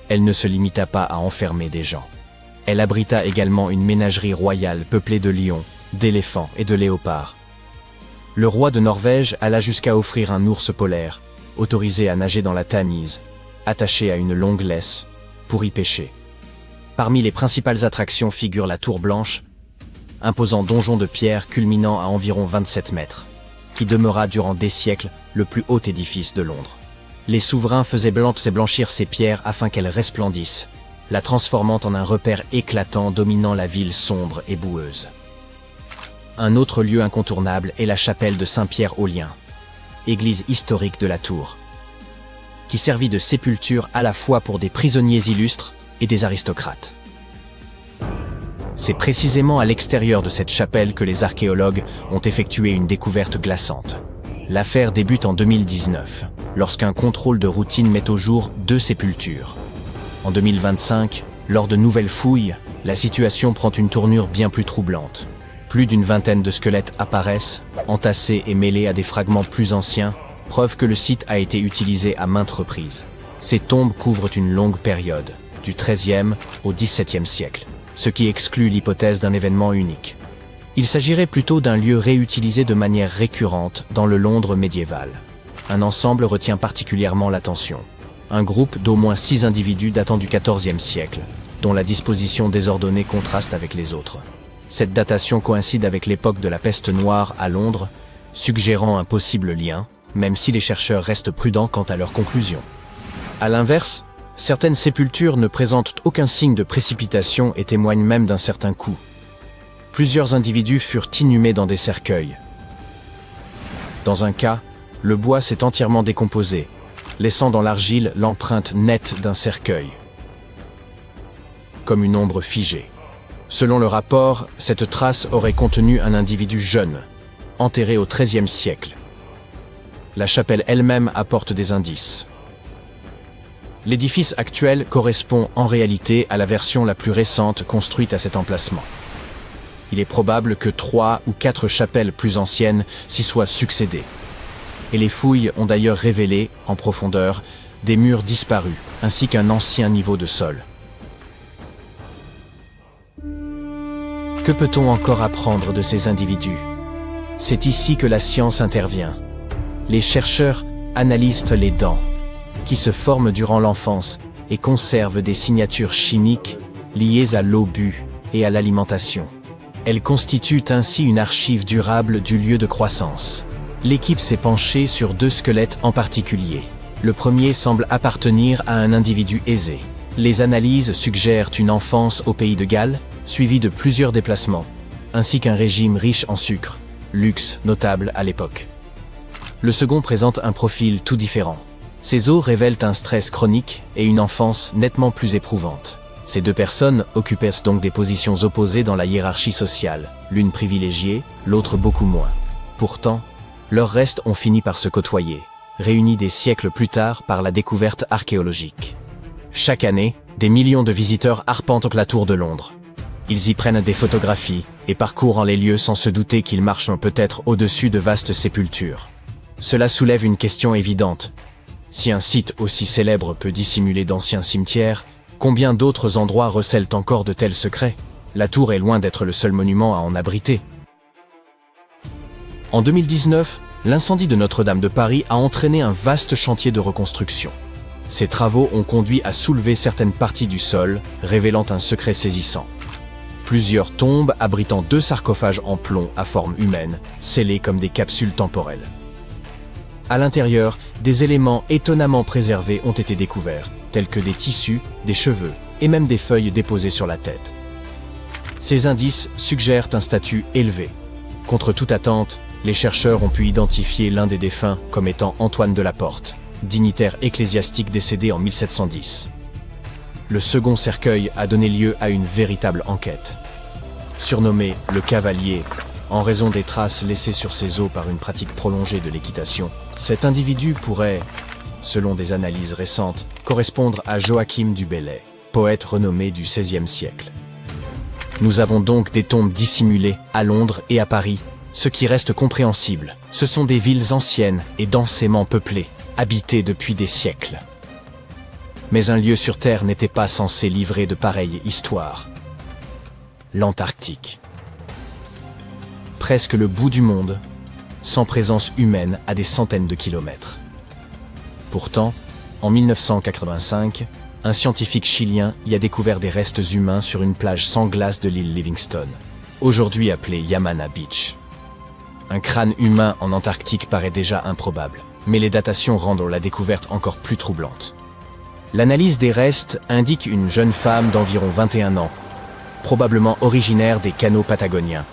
elle ne se limita pas à enfermer des gens. Elle abrita également une ménagerie royale peuplée de lions, d'éléphants et de léopards. Le roi de Norvège alla jusqu'à offrir un ours polaire, autorisé à nager dans la Tamise, attaché à une longue laisse, pour y pêcher. Parmi les principales attractions figure la Tour Blanche, imposant donjon de pierre culminant à environ 27 mètres, qui demeura durant des siècles le plus haut édifice de Londres. Les souverains faisaient blanchir ces pierres afin qu'elles resplendissent, la transformant en un repère éclatant dominant la ville sombre et boueuse. Un autre lieu incontournable est la chapelle de Saint-Pierre-aux-Liens, église historique de la Tour, qui servit de sépulture à la fois pour des prisonniers illustres et des aristocrates. C'est précisément à l'extérieur de cette chapelle que les archéologues ont effectué une découverte glaçante. L'affaire débute en 2019, lorsqu'un contrôle de routine met au jour 2 sépultures. En 2025, lors de nouvelles fouilles, la situation prend une tournure bien plus troublante. Plus d'une vingtaine de squelettes apparaissent, entassés et mêlés à des fragments plus anciens, preuve que le site a été utilisé à maintes reprises. Ces tombes couvrent une longue période, du XIIIe au XVIIe siècle, ce qui exclut l'hypothèse d'un événement unique. Il s'agirait plutôt d'un lieu réutilisé de manière récurrente dans le Londres médiéval. Un ensemble retient particulièrement l'attention. Un groupe d'au moins 6 individus datant du XIVe siècle, dont la disposition désordonnée contraste avec les autres. Cette datation coïncide avec l'époque de la peste noire à Londres, suggérant un possible lien, même si les chercheurs restent prudents quant à leurs conclusions. À l'inverse, certaines sépultures ne présentent aucun signe de précipitation et témoignent même d'un certain coût. Plusieurs individus furent inhumés dans des cercueils. Dans un cas, le bois s'est entièrement décomposé, laissant dans l'argile l'empreinte nette d'un cercueil, comme une ombre figée. Selon le rapport, cette trace aurait contenu un individu jeune, enterré au XIIIe siècle. La chapelle elle-même apporte des indices. L'édifice actuel correspond en réalité à la version la plus récente construite à cet emplacement. Il est probable que 3 ou 4 chapelles plus anciennes s'y soient succédées. Et les fouilles ont d'ailleurs révélé, en profondeur, des murs disparus, ainsi qu'un ancien niveau de sol. Que peut-on encore apprendre de ces individus? C'est ici que la science intervient. Les chercheurs analysent les dents, qui se forment durant l'enfance et conservent des signatures chimiques liées à l'eau bue et à l'alimentation. Elles constituent ainsi une archive durable du lieu de croissance. L'équipe s'est penchée sur 2 squelettes en particulier. Le premier semble appartenir à un individu aisé. Les analyses suggèrent une enfance au pays de Galles, suivie de plusieurs déplacements, ainsi qu'un régime riche en sucre, luxe notable à l'époque. Le second présente un profil tout différent. Ses os révèlent un stress chronique et une enfance nettement plus éprouvante. Ces 2 personnes occupaient donc des positions opposées dans la hiérarchie sociale, l'une privilégiée, l'autre beaucoup moins. Pourtant, leurs restes ont fini par se côtoyer, réunis des siècles plus tard par la découverte archéologique. Chaque année, des millions de visiteurs arpentent la tour de Londres. Ils y prennent des photographies et parcourent les lieux sans se douter qu'ils marchent peut-être au-dessus de vastes sépultures. Cela soulève une question évidente. Si un site aussi célèbre peut dissimuler d'anciens cimetières, combien d'autres endroits recèlent encore de tels secrets? La tour est loin d'être le seul monument à en abriter. En 2019, l'incendie de Notre-Dame de Paris a entraîné un vaste chantier de reconstruction. Ces travaux ont conduit à soulever certaines parties du sol, révélant un secret saisissant. Plusieurs tombes abritant 2 sarcophages en plomb à forme humaine, scellés comme des capsules temporelles. À l'intérieur, des éléments étonnamment préservés ont été découverts, tels que des tissus, des cheveux et même des feuilles déposées sur la tête. Ces indices suggèrent un statut élevé. Contre toute attente, les chercheurs ont pu identifier l'un des défunts comme étant Antoine de la Porte, dignitaire ecclésiastique décédé en 1710. Le second cercueil a donné lieu à une véritable enquête. Surnommé le Cavalier, en raison des traces laissées sur ses os par une pratique prolongée de l'équitation, cet individu pourrait selon des analyses récentes, correspondre à Joachim du Bellay, poète renommé du XVIe siècle. Nous avons donc des tombes dissimulées à Londres et à Paris. Ce qui reste compréhensible, ce sont des villes anciennes et densément peuplées, habitées depuis des siècles. Mais un lieu sur Terre n'était pas censé livrer de pareilles histoires. L'Antarctique. Presque le bout du monde, sans présence humaine à des centaines de kilomètres. Pourtant, en 1985, un scientifique chilien y a découvert des restes humains sur une plage sans glace de l'île Livingston, aujourd'hui appelée Yamana Beach. Un crâne humain en Antarctique paraît déjà improbable, mais les datations rendent la découverte encore plus troublante. L'analyse des restes indique une jeune femme d'environ 21 ans, probablement originaire des canaux patagoniens.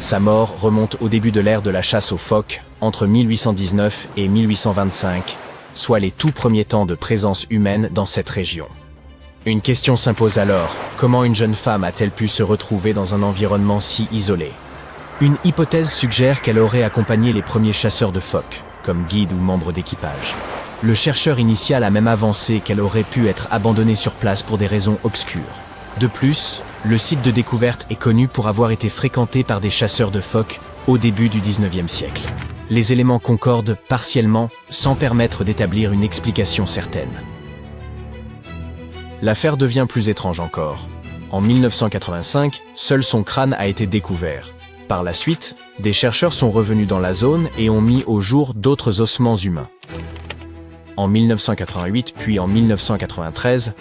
Sa mort remonte au début de l'ère de la chasse aux phoques, entre 1819 et 1825, soit les tout premiers temps de présence humaine dans cette région. Une question s'impose alors, comment une jeune femme a-t-elle pu se retrouver dans un environnement si isolé ? Une hypothèse suggère qu'elle aurait accompagné les premiers chasseurs de phoques, comme guide ou membre d'équipage. Le chercheur initial a même avancé qu'elle aurait pu être abandonnée sur place pour des raisons obscures. De plus, le site de découverte est connu pour avoir été fréquenté par des chasseurs de phoques au début du XIXe siècle. Les éléments concordent partiellement sans permettre d'établir une explication certaine. L'affaire devient plus étrange encore. En 1985, seul son crâne a été découvert. Par la suite, des chercheurs sont revenus dans la zone et ont mis au jour d'autres ossements humains. En 1988 puis en 1993,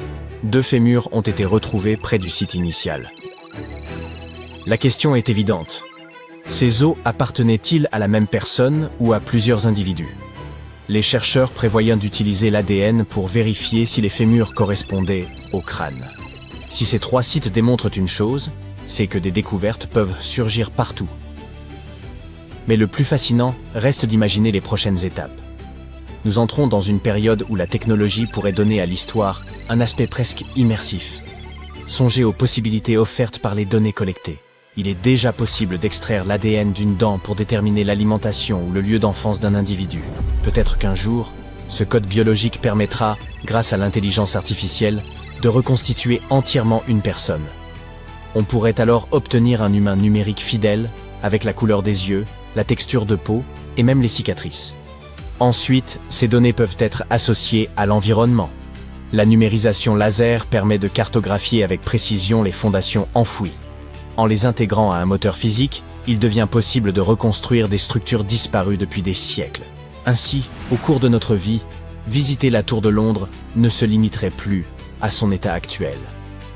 2 fémurs ont été retrouvés près du site initial. La question est évidente. Ces os appartenaient-ils à la même personne ou à plusieurs individus? Les chercheurs prévoyaient d'utiliser l'ADN pour vérifier si les fémurs correspondaient au crâne. Si ces 3 sites démontrent une chose, c'est que des découvertes peuvent surgir partout. Mais le plus fascinant reste d'imaginer les prochaines étapes. Nous entrons dans une période où la technologie pourrait donner à l'histoire un aspect presque immersif. Songez aux possibilités offertes par les données collectées. Il est déjà possible d'extraire l'ADN d'une dent pour déterminer l'alimentation ou le lieu d'enfance d'un individu. Peut-être qu'un jour, ce code biologique permettra, grâce à l'intelligence artificielle, de reconstituer entièrement une personne. On pourrait alors obtenir un humain numérique fidèle, avec la couleur des yeux, la texture de peau et même les cicatrices. Ensuite, ces données peuvent être associées à l'environnement. La numérisation laser permet de cartographier avec précision les fondations enfouies. En les intégrant à un moteur physique, il devient possible de reconstruire des structures disparues depuis des siècles. Ainsi, au cours de notre vie, visiter la Tour de Londres ne se limiterait plus à son état actuel.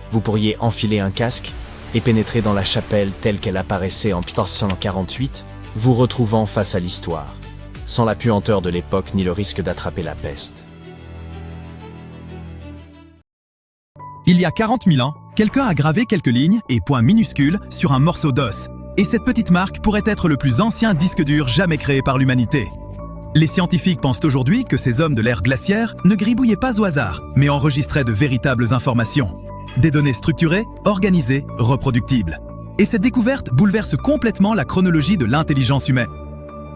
Vous pourriez enfiler un casque et pénétrer dans la chapelle telle qu'elle apparaissait en 1448, vous retrouvant face à l'histoire, sans la puanteur de l'époque ni le risque d'attraper la peste. Il y a 40 000 ans, quelqu'un a gravé quelques lignes et points minuscules sur un morceau d'os. Et cette petite marque pourrait être le plus ancien disque dur jamais créé par l'humanité. Les scientifiques pensent aujourd'hui que ces hommes de l'ère glaciaire ne gribouillaient pas au hasard, mais enregistraient de véritables informations. Des données structurées, organisées, reproductibles. Et cette découverte bouleverse complètement la chronologie de l'intelligence humaine.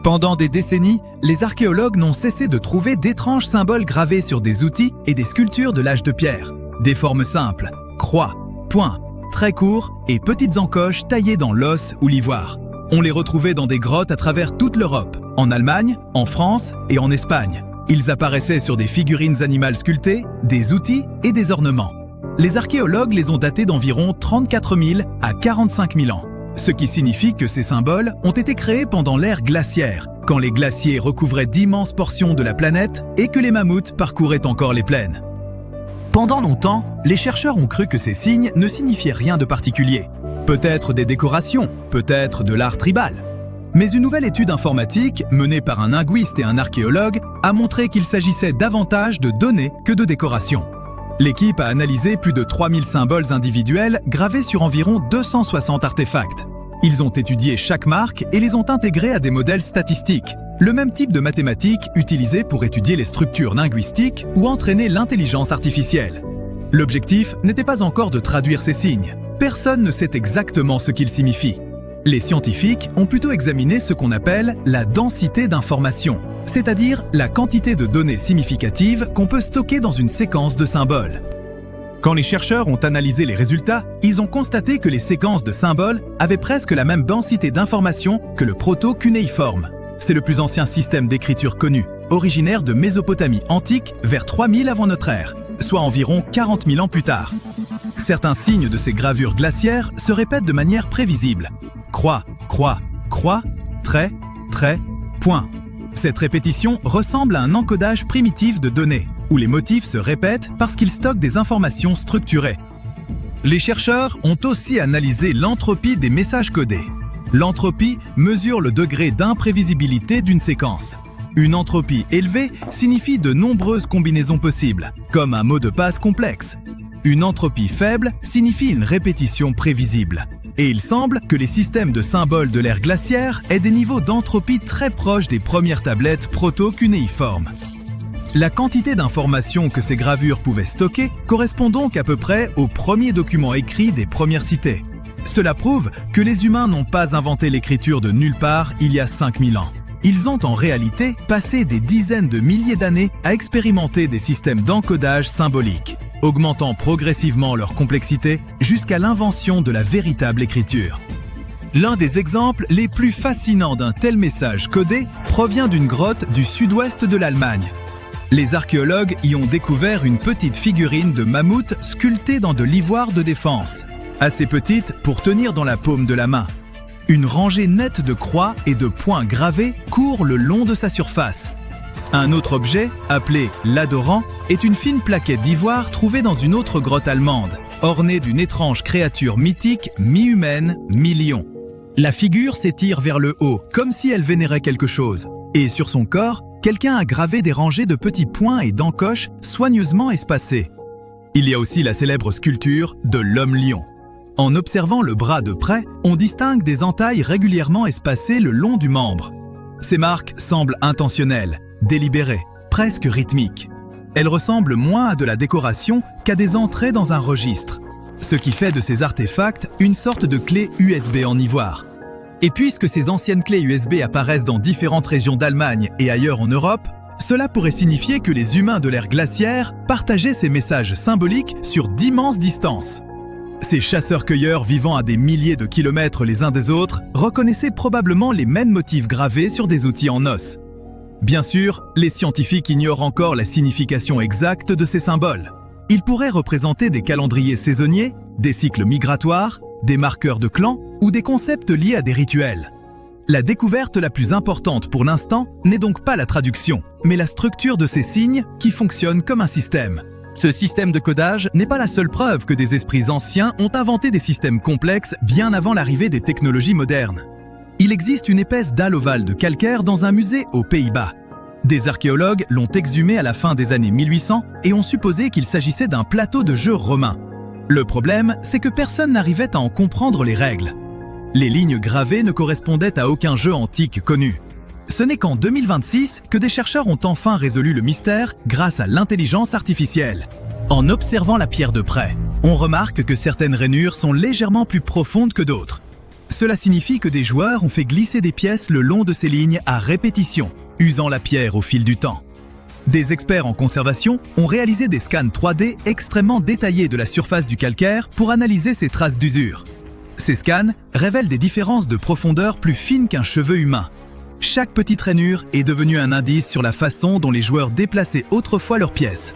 Pendant des décennies, les archéologues n'ont cessé de trouver d'étranges symboles gravés sur des outils et des sculptures de l'âge de pierre. Des formes simples, croix, points, traits courts et petites encoches taillées dans l'os ou l'ivoire. On les retrouvait dans des grottes à travers toute l'Europe, en Allemagne, en France et en Espagne. Ils apparaissaient sur des figurines animales sculptées, des outils et des ornements. Les archéologues les ont datés d'environ 34 000 à 45 000 ans, ce qui signifie que ces symboles ont été créés pendant l'ère glaciaire, quand les glaciers recouvraient d'immenses portions de la planète et que les mammouths parcouraient encore les plaines. Pendant longtemps, les chercheurs ont cru que ces signes ne signifiaient rien de particulier. Peut-être des décorations, peut-être de l'art tribal. Mais une nouvelle étude informatique, menée par un linguiste et un archéologue, a montré qu'il s'agissait davantage de données que de décorations. L'équipe a analysé plus de 3000 symboles individuels gravés sur environ 260 artefacts. Ils ont étudié chaque marque et les ont intégrés à des modèles statistiques, le même type de mathématiques utilisé pour étudier les structures linguistiques ou entraîner l'intelligence artificielle. L'objectif n'était pas encore de traduire ces signes. Personne ne sait exactement ce qu'ils signifient. Les scientifiques ont plutôt examiné ce qu'on appelle la densité d'information, c'est-à-dire la quantité de données significatives qu'on peut stocker dans une séquence de symboles. Quand les chercheurs ont analysé les résultats, ils ont constaté que les séquences de symboles avaient presque la même densité d'informations que le proto-cunéiforme. C'est le plus ancien système d'écriture connu, originaire de Mésopotamie antique vers 3000 avant notre ère, soit environ 40 000 ans plus tard. Certains signes de ces gravures glaciaires se répètent de manière prévisible. Croix, croix, croix, trait, trait, point. Cette répétition ressemble à un encodage primitif de données, où les motifs se répètent parce qu'ils stockent des informations structurées. Les chercheurs ont aussi analysé l'entropie des messages codés. L'entropie mesure le degré d'imprévisibilité d'une séquence. Une entropie élevée signifie de nombreuses combinaisons possibles, comme un mot de passe complexe. Une entropie faible signifie une répétition prévisible. Et il semble que les systèmes de symboles de l'ère glaciaire aient des niveaux d'entropie très proches des premières tablettes proto-cunéiformes. La quantité d'informations que ces gravures pouvaient stocker correspond donc à peu près aux premiers documents écrits des premières cités. Cela prouve que les humains n'ont pas inventé l'écriture de nulle part il y a 5000 ans. Ils ont en réalité passé des dizaines de milliers d'années à expérimenter des systèmes d'encodage symbolique, augmentant progressivement leur complexité jusqu'à l'invention de la véritable écriture. L'un des exemples les plus fascinants d'un tel message codé provient d'une grotte du sud-ouest de l'Allemagne. Les archéologues y ont découvert une petite figurine de mammouth sculptée dans de l'ivoire de défense, assez petite pour tenir dans la paume de la main. Une rangée nette de croix et de points gravés court le long de sa surface. Un autre objet, appelé l'adorant, est une fine plaquette d'ivoire trouvée dans une autre grotte allemande, ornée d'une étrange créature mythique mi-humaine, mi-lion. La figure s'étire vers le haut, comme si elle vénérait quelque chose. Et sur son corps, quelqu'un a gravé des rangées de petits points et d'encoches soigneusement espacés. Il y a aussi la célèbre sculpture de l'homme-lion. En observant le bras de près, on distingue des entailles régulièrement espacées le long du membre. Ces marques semblent intentionnelles, délibérées, presque rythmiques. Elles ressemblent moins à de la décoration qu'à des entrées dans un registre, ce qui fait de ces artefacts une sorte de clé USB en ivoire. Et puisque ces anciennes clés USB apparaissent dans différentes régions d'Allemagne et ailleurs en Europe, cela pourrait signifier que les humains de l'ère glaciaire partageaient ces messages symboliques sur d'immenses distances. Ces chasseurs-cueilleurs vivant à des milliers de kilomètres les uns des autres reconnaissaient probablement les mêmes motifs gravés sur des outils en os. Bien sûr, les scientifiques ignorent encore la signification exacte de ces symboles. Ils pourraient représenter des calendriers saisonniers, des cycles migratoires, des marqueurs de clans ou des concepts liés à des rituels. La découverte la plus importante pour l'instant n'est donc pas la traduction, mais la structure de ces signes qui fonctionnent comme un système. Ce système de codage n'est pas la seule preuve que des esprits anciens ont inventé des systèmes complexes bien avant l'arrivée des technologies modernes. Il existe une épaisse dalle ovale de calcaire dans un musée aux Pays-Bas. Des archéologues l'ont exhumée à la fin des années 1800 et ont supposé qu'il s'agissait d'un plateau de jeu romain. Le problème, c'est que personne n'arrivait à en comprendre les règles. Les lignes gravées ne correspondaient à aucun jeu antique connu. Ce n'est qu'en 2026 que des chercheurs ont enfin résolu le mystère grâce à l'intelligence artificielle. En observant la pierre de près, on remarque que certaines rainures sont légèrement plus profondes que d'autres. Cela signifie que des joueurs ont fait glisser des pièces le long de ces lignes à répétition, usant la pierre au fil du temps. Des experts en conservation ont réalisé des scans 3D extrêmement détaillés de la surface du calcaire pour analyser ces traces d'usure. Ces scans révèlent des différences de profondeur plus fines qu'un cheveu humain. Chaque petite rainure est devenue un indice sur la façon dont les joueurs déplaçaient autrefois leurs pièces.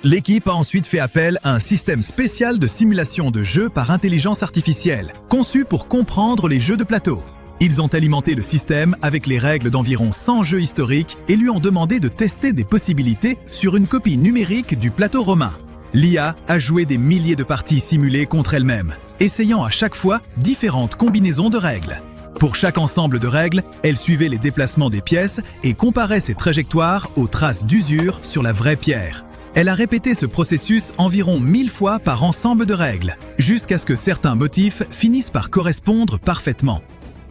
L'équipe a ensuite fait appel à un système spécial de simulation de jeu par intelligence artificielle, conçu pour comprendre les jeux de plateau. Ils ont alimenté le système avec les règles d'environ 100 jeux historiques et lui ont demandé de tester des possibilités sur une copie numérique du plateau romain. L'IA a joué des milliers de parties simulées contre elle-même, essayant à chaque fois différentes combinaisons de règles. Pour chaque ensemble de règles, elle suivait les déplacements des pièces et comparait ses trajectoires aux traces d'usure sur la vraie pierre. Elle a répété ce processus environ 1000 fois par ensemble de règles, jusqu'à ce que certains motifs finissent par correspondre parfaitement.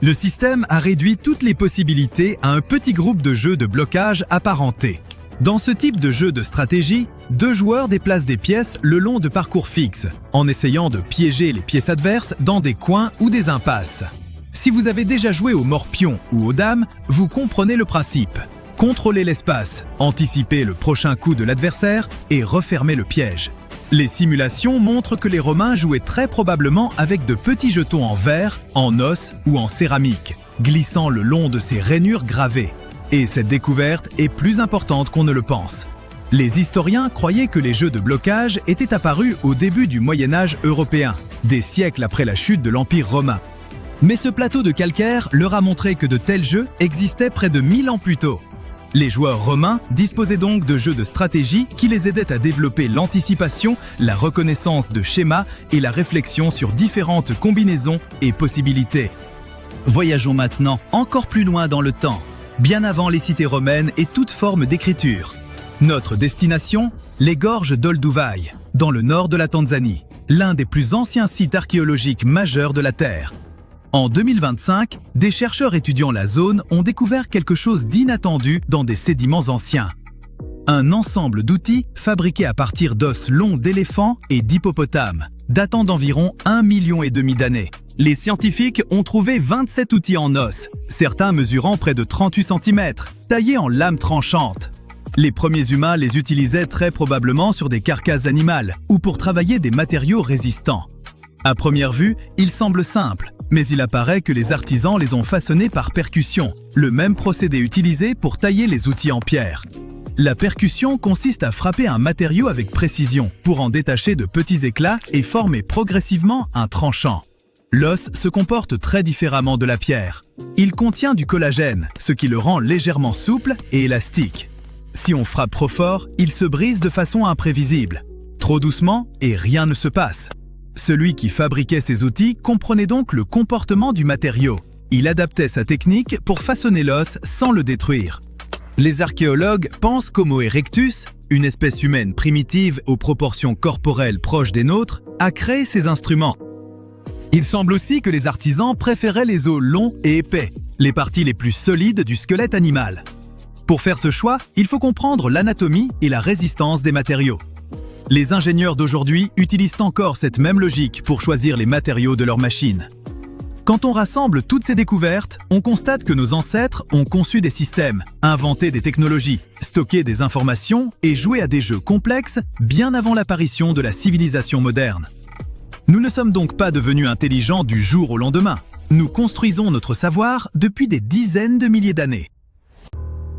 Le système a réduit toutes les possibilités à un petit groupe de jeux de blocage apparentés. Dans ce type de jeu de stratégie, 2 joueurs déplacent des pièces le long de parcours fixes, en essayant de piéger les pièces adverses dans des coins ou des impasses. Si vous avez déjà joué aux morpions ou aux dames, vous comprenez le principe. Contrôler l'espace, anticiper le prochain coup de l'adversaire et refermer le piège. Les simulations montrent que les Romains jouaient très probablement avec de petits jetons en verre, en os ou en céramique, glissant le long de ces rainures gravées. Et cette découverte est plus importante qu'on ne le pense. Les historiens croyaient que les jeux de blocage étaient apparus au début du Moyen-Âge européen, des siècles après la chute de l'Empire romain. Mais ce plateau de calcaire leur a montré que de tels jeux existaient près de 1000 ans plus tôt. Les joueurs romains disposaient donc de jeux de stratégie qui les aidaient à développer l'anticipation, la reconnaissance de schémas et la réflexion sur différentes combinaisons et possibilités. Voyageons maintenant encore plus loin dans le temps, bien avant les cités romaines et toute forme d'écriture. Notre destination, les gorges d'Olduvai, dans le nord de la Tanzanie, l'un des plus anciens sites archéologiques majeurs de la Terre. En 2025, des chercheurs étudiant la zone ont découvert quelque chose d'inattendu dans des sédiments anciens. Un ensemble d'outils fabriqués à partir d'os longs d'éléphants et d'hippopotames, datant d'environ 1,5 million d'années. Les scientifiques ont trouvé 27 outils en os, certains mesurant près de 38 cm, taillés en lames tranchantes. Les premiers humains les utilisaient très probablement sur des carcasses animales ou pour travailler des matériaux résistants. À première vue, il semble simple, mais il apparaît que les artisans les ont façonnés par percussion, le même procédé utilisé pour tailler les outils en pierre. La percussion consiste à frapper un matériau avec précision pour en détacher de petits éclats et former progressivement un tranchant. L'os se comporte très différemment de la pierre. Il contient du collagène, ce qui le rend légèrement souple et élastique. Si on frappe trop fort, il se brise de façon imprévisible. Trop doucement et rien ne se passe. Celui qui fabriquait ces outils comprenait donc le comportement du matériau. Il adaptait sa technique pour façonner l'os sans le détruire. Les archéologues pensent qu'Homo erectus, une espèce humaine primitive aux proportions corporelles proches des nôtres, a créé ces instruments. Il semble aussi que les artisans préféraient les os longs et épais, les parties les plus solides du squelette animal. Pour faire ce choix, il faut comprendre l'anatomie et la résistance des matériaux. Les ingénieurs d'aujourd'hui utilisent encore cette même logique pour choisir les matériaux de leurs machines. Quand on rassemble toutes ces découvertes, on constate que nos ancêtres ont conçu des systèmes, inventé des technologies, stocké des informations et joué à des jeux complexes bien avant l'apparition de la civilisation moderne. Nous ne sommes donc pas devenus intelligents du jour au lendemain. Nous construisons notre savoir depuis des dizaines de milliers d'années.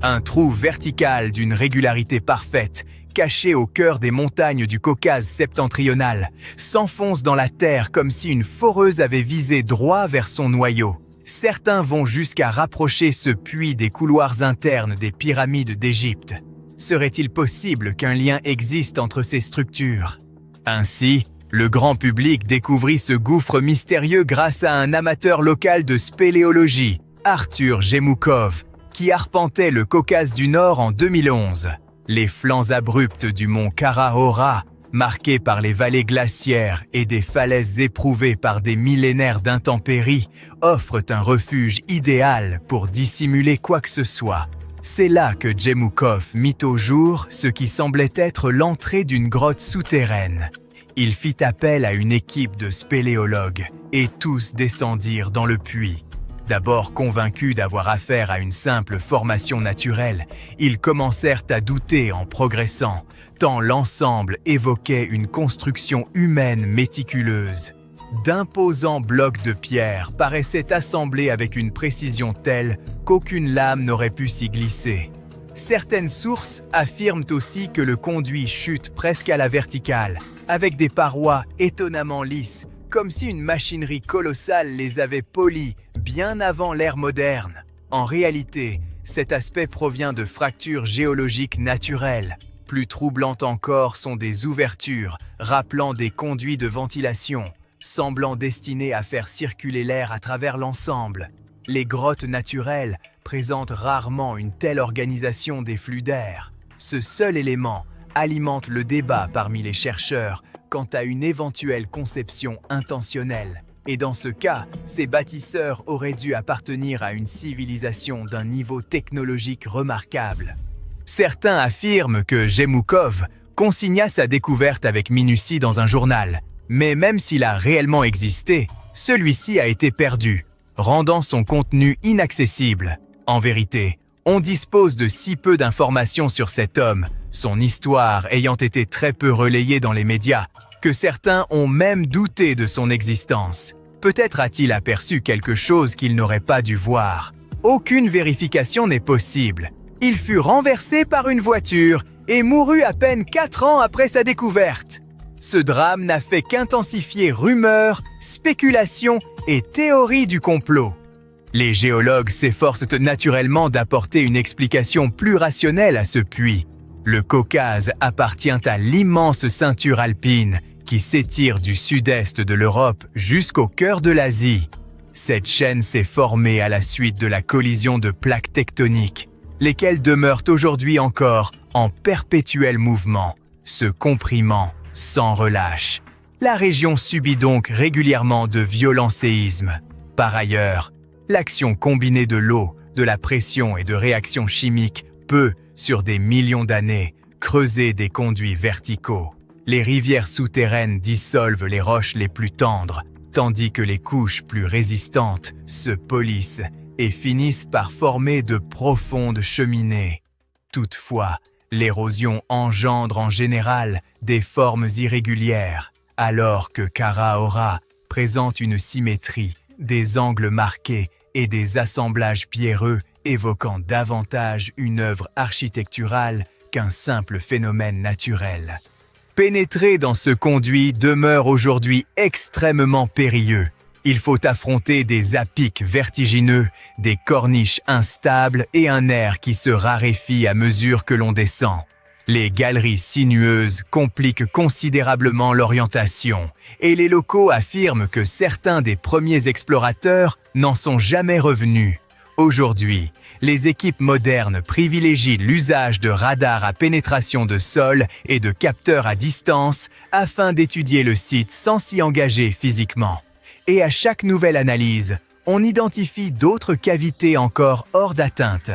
Un trou vertical d'une régularité parfaite, caché au cœur des montagnes du Caucase septentrional, s'enfonce dans la terre comme si une foreuse avait visé droit vers son noyau. Certains vont jusqu'à rapprocher ce puits des couloirs internes des pyramides d'Égypte. Serait-il possible qu'un lien existe entre ces structures? Ainsi, le grand public découvrit ce gouffre mystérieux grâce à un amateur local de spéléologie, Arthur Jemoukov, qui arpentait le Caucase du Nord en 2011. Les flancs abrupts du mont Kara-Hora, marqués par les vallées glaciaires et des falaises éprouvées par des millénaires d'intempéries, offrent un refuge idéal pour dissimuler quoi que ce soit. C'est là que Jemoukov mit au jour ce qui semblait être l'entrée d'une grotte souterraine. Il fit appel à une équipe de spéléologues et tous descendirent dans le puits. D'abord convaincus d'avoir affaire à une simple formation naturelle, ils commencèrent à douter en progressant, tant l'ensemble évoquait une construction humaine méticuleuse. D'imposants blocs de pierre paraissaient assemblés avec une précision telle qu'aucune lame n'aurait pu s'y glisser. Certaines sources affirment aussi que le conduit chute presque à la verticale, avec des parois étonnamment lisses, comme si une machinerie colossale les avait polies bien avant l'ère moderne. En réalité, cet aspect provient de fractures géologiques naturelles. Plus troublantes encore sont des ouvertures, rappelant des conduits de ventilation, semblant destinées à faire circuler l'air à travers l'ensemble. Les grottes naturelles présentent rarement une telle organisation des flux d'air. Ce seul élément alimente le débat parmi les chercheurs quant à une éventuelle conception intentionnelle. Et dans ce cas, ces bâtisseurs auraient dû appartenir à une civilisation d'un niveau technologique remarquable. Certains affirment que Jemoukov consigna sa découverte avec minutie dans un journal, mais même s'il a réellement existé, celui-ci a été perdu. rendant son contenu inaccessible. En vérité, on dispose de si peu d'informations sur cet homme, son histoire ayant été très peu relayée dans les médias, que certains ont même douté de son existence. Peut-être a-t-il aperçu quelque chose qu'il n'aurait pas dû voir. Aucune vérification n'est possible. Il fut renversé par une voiture et mourut à peine 4 ans après sa découverte. Ce drame n'a fait qu'intensifier rumeurs, spéculations et théories du complot. Les géologues s'efforcent naturellement d'apporter une explication plus rationnelle à ce puits. Le Caucase appartient à l'immense ceinture alpine qui s'étire du sud-est de l'Europe jusqu'au cœur de l'Asie. Cette chaîne s'est formée à la suite de la collision de plaques tectoniques, lesquelles demeurent aujourd'hui encore en perpétuel mouvement, se comprimant sans relâche. La région subit donc régulièrement de violents séismes. Par ailleurs, l'action combinée de l'eau, de la pression et de réactions chimiques peut, sur des millions d'années, creuser des conduits verticaux. Les rivières souterraines dissolvent les roches les plus tendres, tandis que les couches plus résistantes se polissent et finissent par former de profondes cheminées. Toutefois, l'érosion engendre en général des formes irrégulières, alors que Kara-Ora présente une symétrie, des angles marqués et des assemblages pierreux évoquant davantage une œuvre architecturale qu'un simple phénomène naturel. Pénétrer dans ce conduit demeure aujourd'hui extrêmement périlleux. Il faut affronter des à-pics vertigineux, des corniches instables et un air qui se raréfie à mesure que l'on descend. Les galeries sinueuses compliquent considérablement l'orientation et les locaux affirment que certains des premiers explorateurs n'en sont jamais revenus. Aujourd'hui, les équipes modernes privilégient l'usage de radars à pénétration de sol et de capteurs à distance afin d'étudier le site sans s'y engager physiquement. Et à chaque nouvelle analyse, on identifie d'autres cavités encore hors d'atteinte.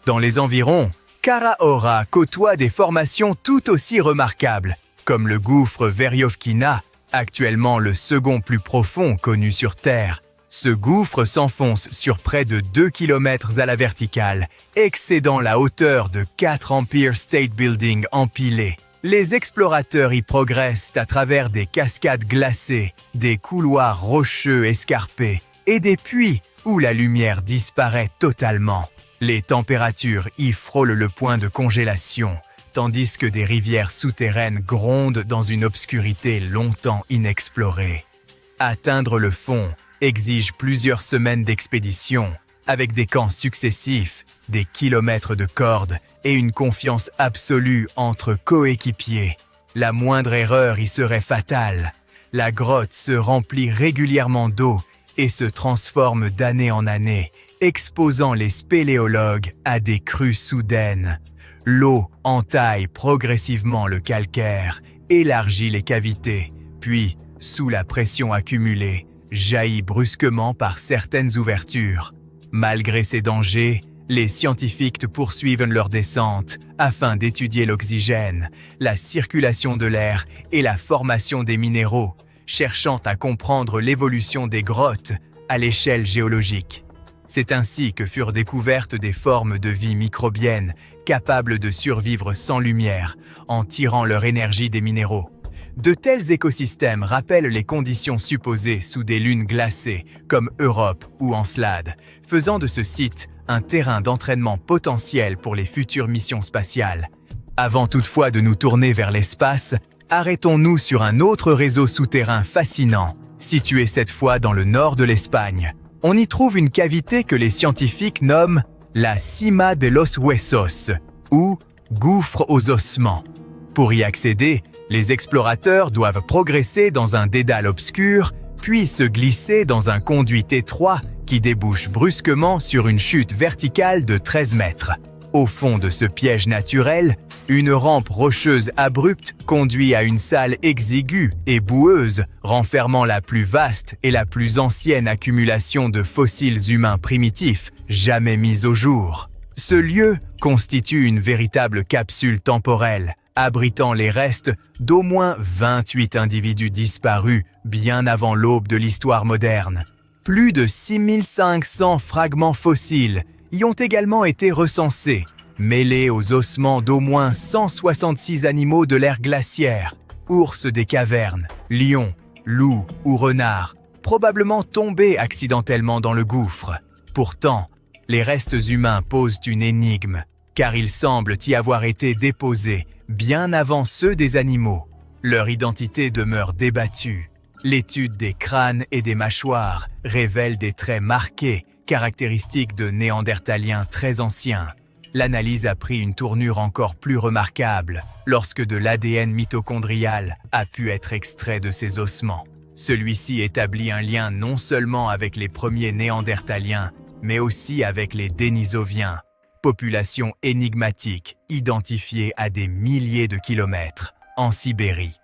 Dans les environs, Kara-Ora côtoie des formations tout aussi remarquables, comme le gouffre Veriovkina, actuellement le second plus profond connu sur Terre. Ce gouffre s'enfonce sur près de 2 km à la verticale, excédant la hauteur de 4 Empire State Building empilés. Les explorateurs y progressent à travers des cascades glacées, des couloirs rocheux escarpés et des puits où la lumière disparaît totalement. Les températures y frôlent le point de congélation, tandis que des rivières souterraines grondent dans une obscurité longtemps inexplorée. Atteindre le fond exige plusieurs semaines d'expédition, avec des camps successifs, des kilomètres de cordes et une confiance absolue entre coéquipiers. La moindre erreur y serait fatale. La grotte se remplit régulièrement d'eau et se transforme d'année en année, exposant les spéléologues à des crues soudaines. L'eau entaille progressivement le calcaire, élargit les cavités, puis, sous la pression accumulée, jaillit brusquement par certaines ouvertures. Malgré ces dangers, les scientifiques poursuivent leur descente afin d'étudier l'oxygène, la circulation de l'air et la formation des minéraux, cherchant à comprendre l'évolution des grottes à l'échelle géologique. C'est ainsi que furent découvertes des formes de vie microbiennes capables de survivre sans lumière, en tirant leur énergie des minéraux. De tels écosystèmes rappellent les conditions supposées sous des lunes glacées, comme Europe ou Encelade, faisant de ce site un terrain d'entraînement potentiel pour les futures missions spatiales. Avant toutefois de nous tourner vers l'espace, arrêtons-nous sur un autre réseau souterrain fascinant, situé cette fois dans le nord de l'Espagne. On y trouve une cavité que les scientifiques nomment la Cima de los Huesos, ou gouffre aux ossements. Pour y accéder, les explorateurs doivent progresser dans un dédale obscur, puis se glisser dans un conduit étroit qui débouche brusquement sur une chute verticale de 13 mètres. Au fond de ce piège naturel, une rampe rocheuse abrupte conduit à une salle exiguë et boueuse, renfermant la plus vaste et la plus ancienne accumulation de fossiles humains primitifs jamais mis au jour. Ce lieu constitue une véritable capsule temporelle, abritant les restes d'au moins 28 individus disparus bien avant l'aube de l'histoire moderne. Plus de 6500 fragments fossiles y ont également été recensés, mêlés aux ossements d'au moins 166 animaux de l'ère glaciaire, ours des cavernes, lions, loups ou renards, probablement tombés accidentellement dans le gouffre. Pourtant, les restes humains posent une énigme, car ils semblent y avoir été déposés bien avant ceux des animaux. Leur identité demeure débattue. L'étude des crânes et des mâchoires révèle des traits marqués, caractéristiques de Néandertaliens très anciens. L'analyse a pris une tournure encore plus remarquable lorsque de l'ADN mitochondrial a pu être extrait de ces ossements. Celui-ci établit un lien non seulement avec les premiers Néandertaliens, mais aussi avec les Denisoviens, population énigmatique identifiée à des milliers de kilomètres en Sibérie.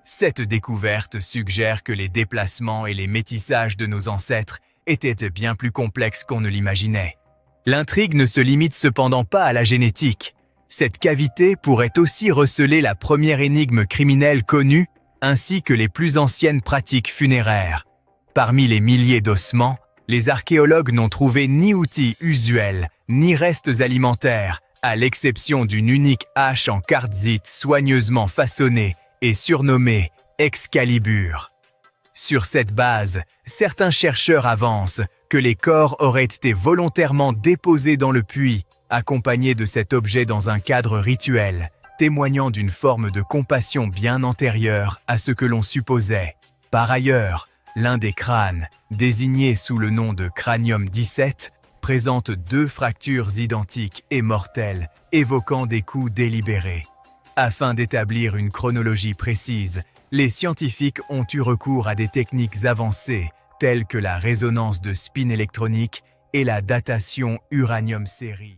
Cette découverte suggère que les déplacements et les métissages de nos ancêtres étaient bien plus complexes qu'on ne l'imaginait. L'intrigue ne se limite cependant pas à la génétique. Cette cavité pourrait aussi receler la première énigme criminelle connue, ainsi que les plus anciennes pratiques funéraires. Parmi les milliers d'ossements, les archéologues n'ont trouvé ni outils usuels, ni restes alimentaires, à l'exception d'une unique hache en quartzite soigneusement façonnée et surnommée Excalibur. Sur cette base, certains chercheurs avancent que les corps auraient été volontairement déposés dans le puits, accompagnés de cet objet dans un cadre rituel, témoignant d'une forme de compassion bien antérieure à ce que l'on supposait. Par ailleurs, l'un des crânes, désigné sous le nom de cranium 17, présente 2 fractures identiques et mortelles, évoquant des coups délibérés. Afin d'établir une chronologie précise, les scientifiques ont eu recours à des techniques avancées, telles que la résonance de spin électronique et la datation uranium série.